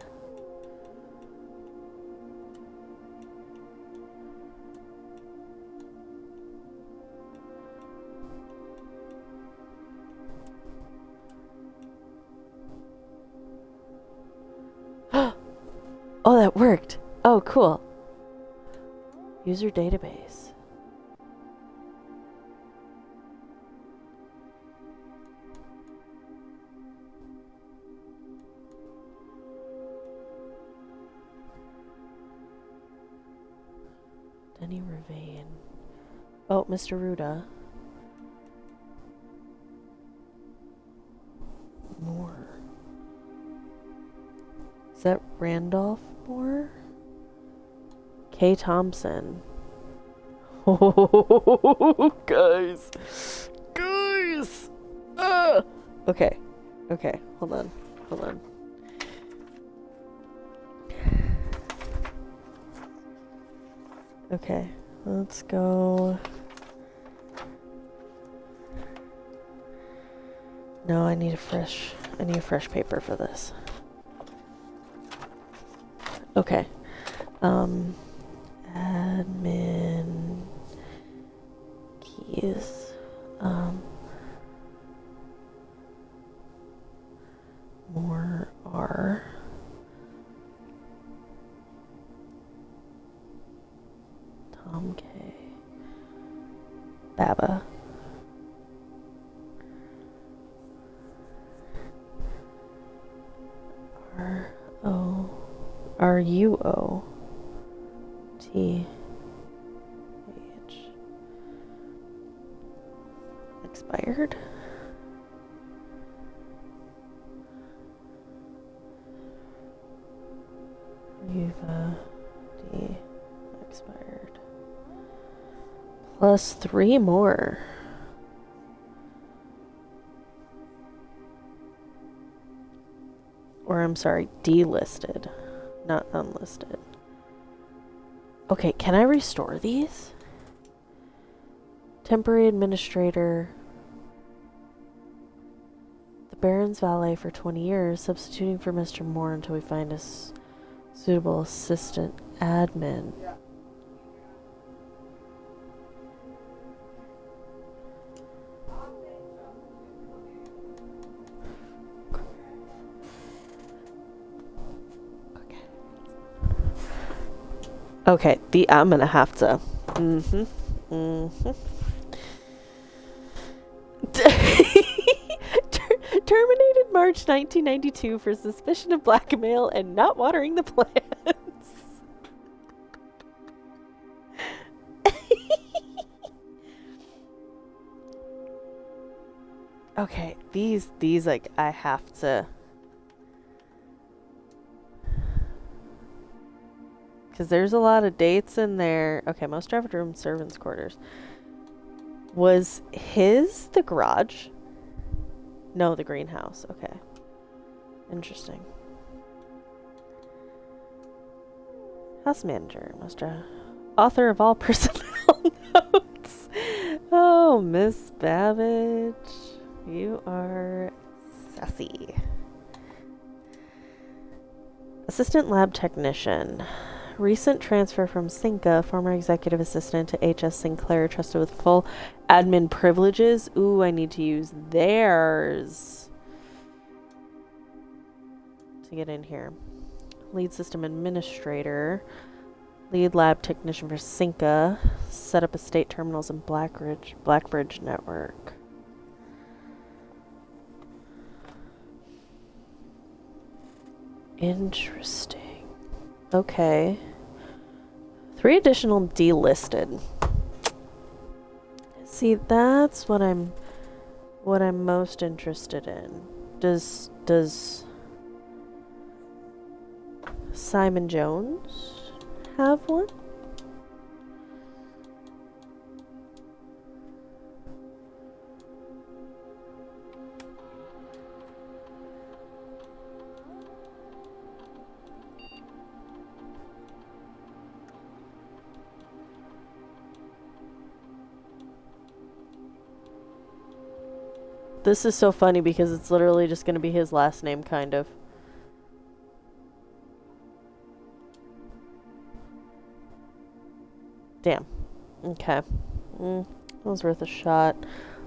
Oh, that worked. Oh, cool. User database. Denny Ravane. Oh, Mr. Ruda. Moore. Is that Randolph Moore? Kay Thompson. Oh, guys. Guys! Okay. Okay, hold on. Hold on. Okay, let's go. No, I need a fresh paper for this. Okay. Admin keys. More R. Tom K. Baba. R-O-R-U-O-T-H. Expired. Riva D. Expired. Plus 3 more. Or I'm sorry, delisted, not unlisted. Okay, can I restore these? Temporary administrator. The Baron's valet for 20 years, substituting for Mr. Moore until we find a suitable assistant admin. Yeah. Okay, I'm gonna have to. Terminated March 1992 for suspicion of blackmail and not watering the plants. Okay, these like I have to. Because there's a lot of dates in there. Okay, most private room, servants' quarters. Was his the garage? No, the greenhouse. Okay. Interesting. House manager, author of all personnel notes. Oh, Miss Babbage. You are sassy. Assistant lab technician. Recent transfer from Cinca, former executive assistant to H.S. Sinclair, trusted with full admin privileges. Ooh, I need to use theirs to get in here. Lead system administrator. Lead lab technician for Cinca. Set up estate terminals in Blackbridge network. Interesting. Okay. 3 additional delisted. See, that's what I'm most interested in. Does Simon Jones have one? This is so funny because it's literally just going to be his last name, kind of. Damn. Okay. That was worth a shot.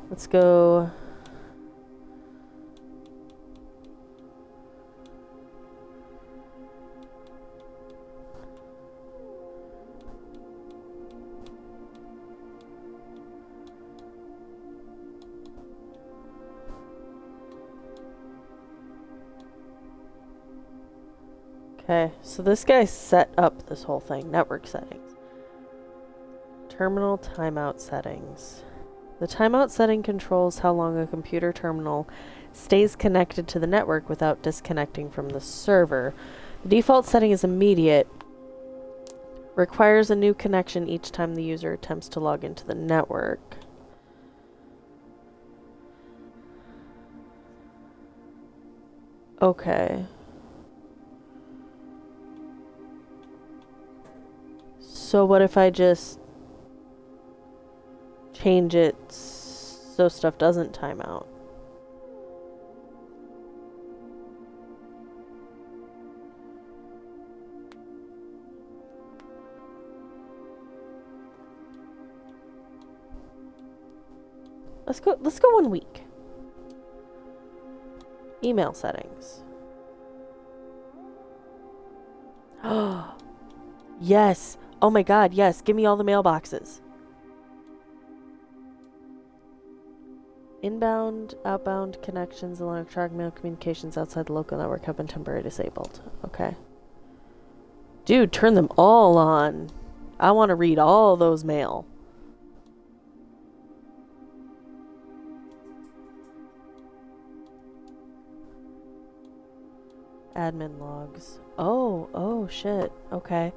Let's go. Okay, so this guy set up this whole thing. Network settings. Terminal timeout settings. The timeout setting controls how long a computer terminal stays connected to the network without disconnecting from the server. The default setting is immediate. Requires a new connection each time the user attempts to log into the network. Okay. So what if I just change it so stuff doesn't time out? Let's go 1 week. Email settings. Oh, yes. Oh my god, yes. Give me all the mailboxes. Inbound, outbound connections, electronic mail communications outside the local network have been temporarily disabled. Okay. Dude, turn them all on. I want to read all those mail. Admin logs. Oh shit. Okay.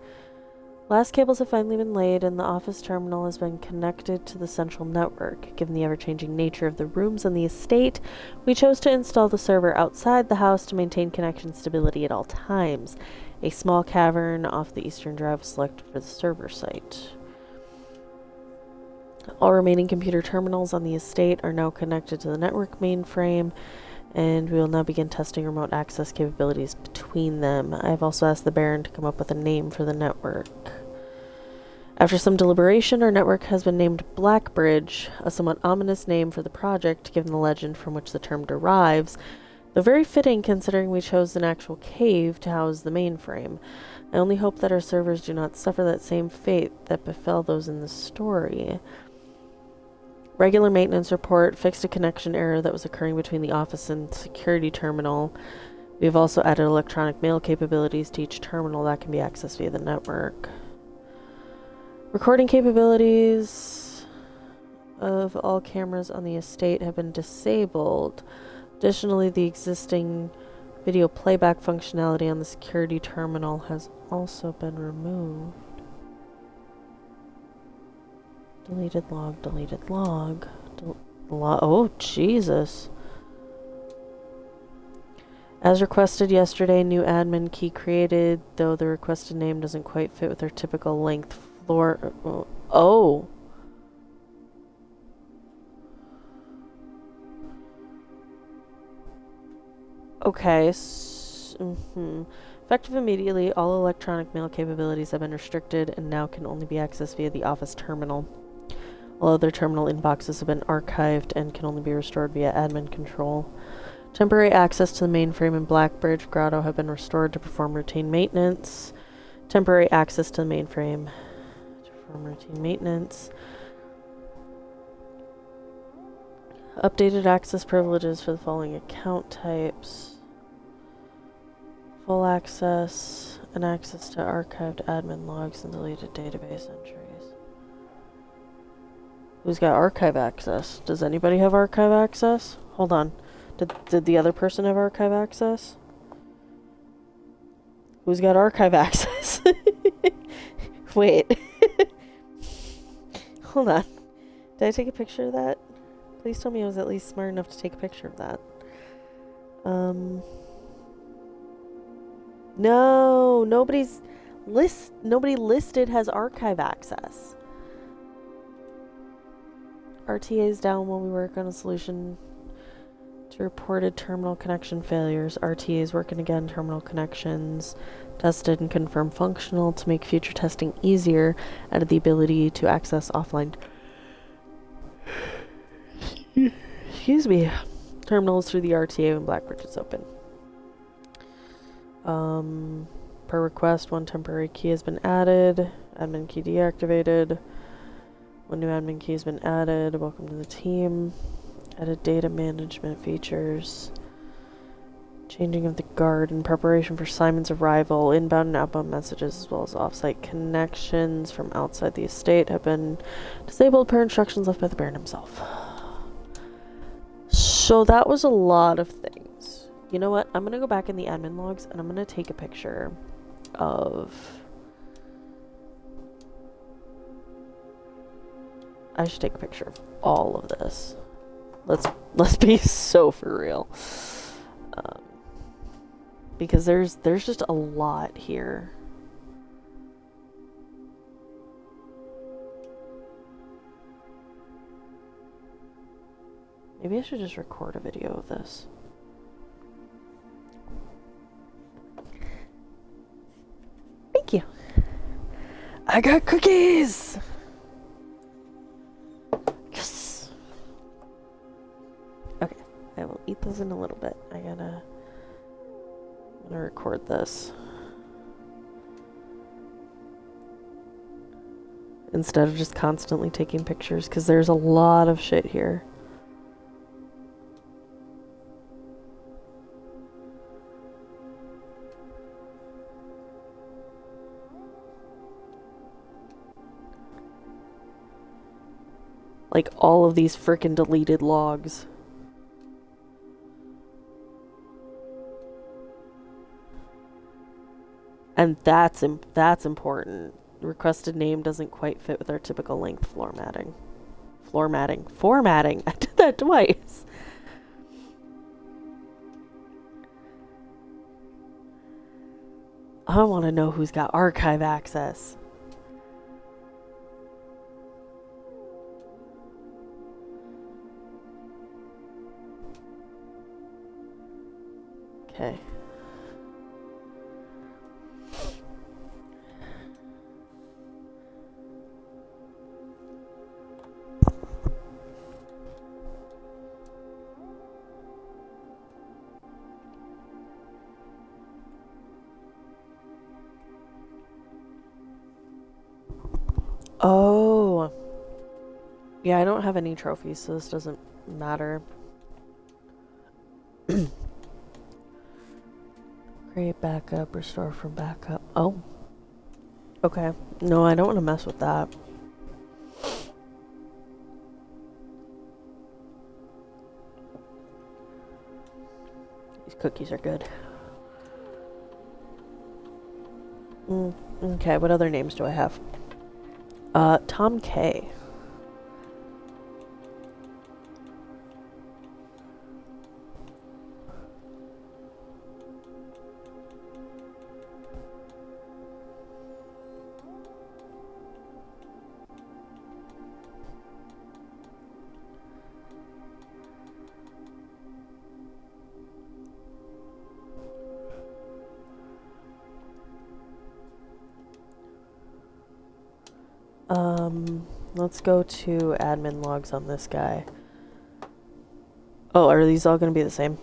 Last cables have finally been laid and the office terminal has been connected to the central network. Given the ever-changing nature of the rooms on the estate, we chose to install the server outside the house to maintain connection stability at all times. A small cavern off the eastern drive was selected for the server site. All remaining computer terminals on the estate are now connected to the network mainframe, and we will now begin testing remote access capabilities between them. I have also asked the Baron to come up with a name for the network. After some deliberation, our network has been named Blackbridge, a somewhat ominous name for the project given the legend from which the term derives, though very fitting considering we chose an actual cave to house the mainframe. I only hope that our servers do not suffer that same fate that befell those in the story. Regular maintenance report fixed a connection error that was occurring between the office and security terminal. We have also added electronic mail capabilities to each terminal that can be accessed via the network. Recording capabilities of all cameras on the estate have been disabled. Additionally, the existing video playback functionality on the security terminal has also been removed. Deleted log, deleted log. Oh, Jesus. As requested yesterday, new admin key created, though the requested name doesn't quite fit with our typical length floor. Oh. Okay. Effective immediately, all electronic mail capabilities have been restricted and now can only be accessed via the office terminal. All other terminal inboxes have been archived and can only be restored via admin control. Temporary access to the mainframe and Blackbridge Grotto have been restored to perform routine maintenance. Temporary access to the mainframe to perform routine maintenance. Updated access privileges for the following account types. Full access and access to archived admin logs and deleted database entries. Who's got archive access? Does anybody have archive access? Hold on. Did the other person have archive access? Who's got archive access? Wait. Hold on. Did I take a picture of that? Please tell me I was at least smart enough to take a picture of that. No, nobody listed has archive access. RTA is down while we work on a solution Reported terminal connection failures. RTAs working again. Terminal connections tested and confirmed functional to make future testing easier. Added the ability to access offline. Excuse me. Terminals through the RTA when Blackbridge is open. Per request, one temporary key has been added. Admin key deactivated. One new admin key has been added. Welcome to the team. Added data management features. Changing of the guard in preparation for Simon's arrival. Inbound and outbound messages as well as offsite connections from outside the estate have been disabled per instructions left by the Baron himself. So that was a lot of things. You know what? I'm going to go back in the admin logs and I'm going to take a picture of... I should take a picture of all of this. Let's be so for real. Because there's just a lot here. Maybe I should just record a video of this. Thank you. I got cookies! Yes! Okay, I will eat those in a little bit. I'm gonna record this. Instead of just constantly taking pictures, because there's a lot of shit here. Like all of these frickin' deleted logs. And that's important. Requested name doesn't quite fit with our typical length formatting. Formatting. I did that twice. I want to know who's got archive access. Okay. Oh. Yeah, I don't have any trophies, so this doesn't matter. Create backup, restore from backup. Oh. Okay. No, I don't want to mess with that. These cookies are good. Okay, what other names do I have? Tom K. Let's go to admin logs on this guy. Oh, are these all going to be the same?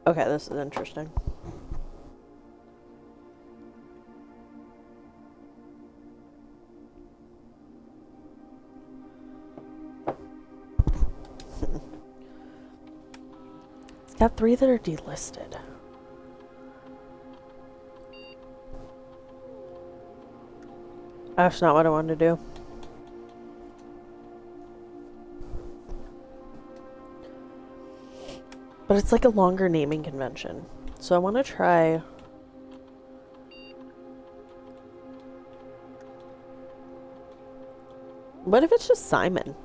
Okay, this is interesting. Got 3 that are delisted. That's not what I wanted to do. But it's like a longer naming convention. So I want to try... What if it's just Simon?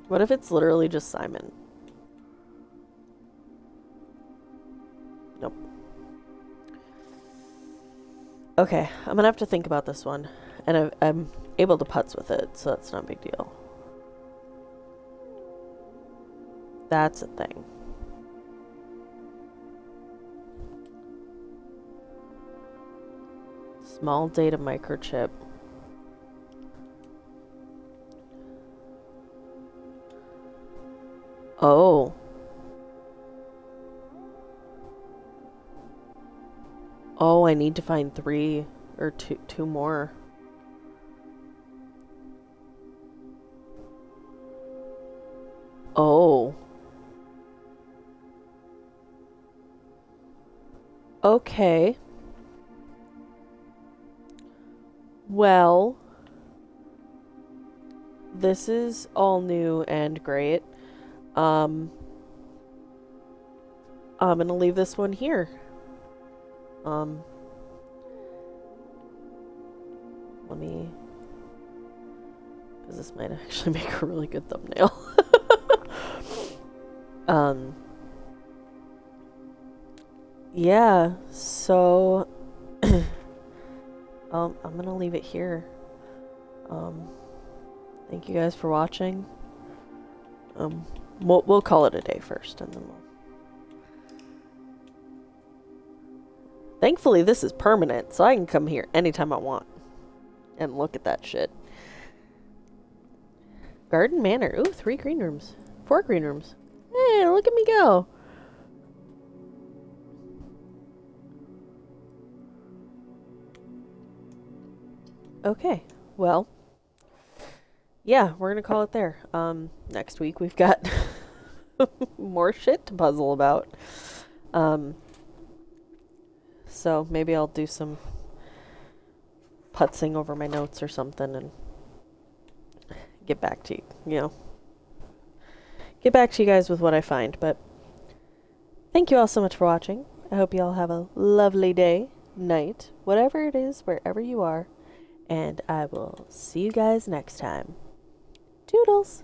What if it's literally just Simon? Nope. Okay, I'm gonna have to think about this one. And I'm able to putz with it, so that's not a big deal. That's a thing. Small data microchip. Oh. Oh, I need to find 3 or two more. Oh. Okay. Well, this is all new and great. I'm gonna leave this one here. Let me... because this might actually make a really good thumbnail. Yeah, so... I'm gonna leave it here. Thank you guys for watching. We'll call it a day first, and then we'll... Thankfully, this is permanent, so I can come here anytime I want. And look at that shit. Garden Manor. Ooh, 3 green rooms. 4 green rooms. Hey, look at me go. Okay, well... yeah, we're gonna call it there. Next week we've got more shit to puzzle about. So maybe I'll do some putzing over my notes or something and get back to you, get back to you guys with what I find. But thank you all so much for watching. I hope you all have a lovely day, night, whatever it is, wherever you are. And I will see you guys next time. Toodles!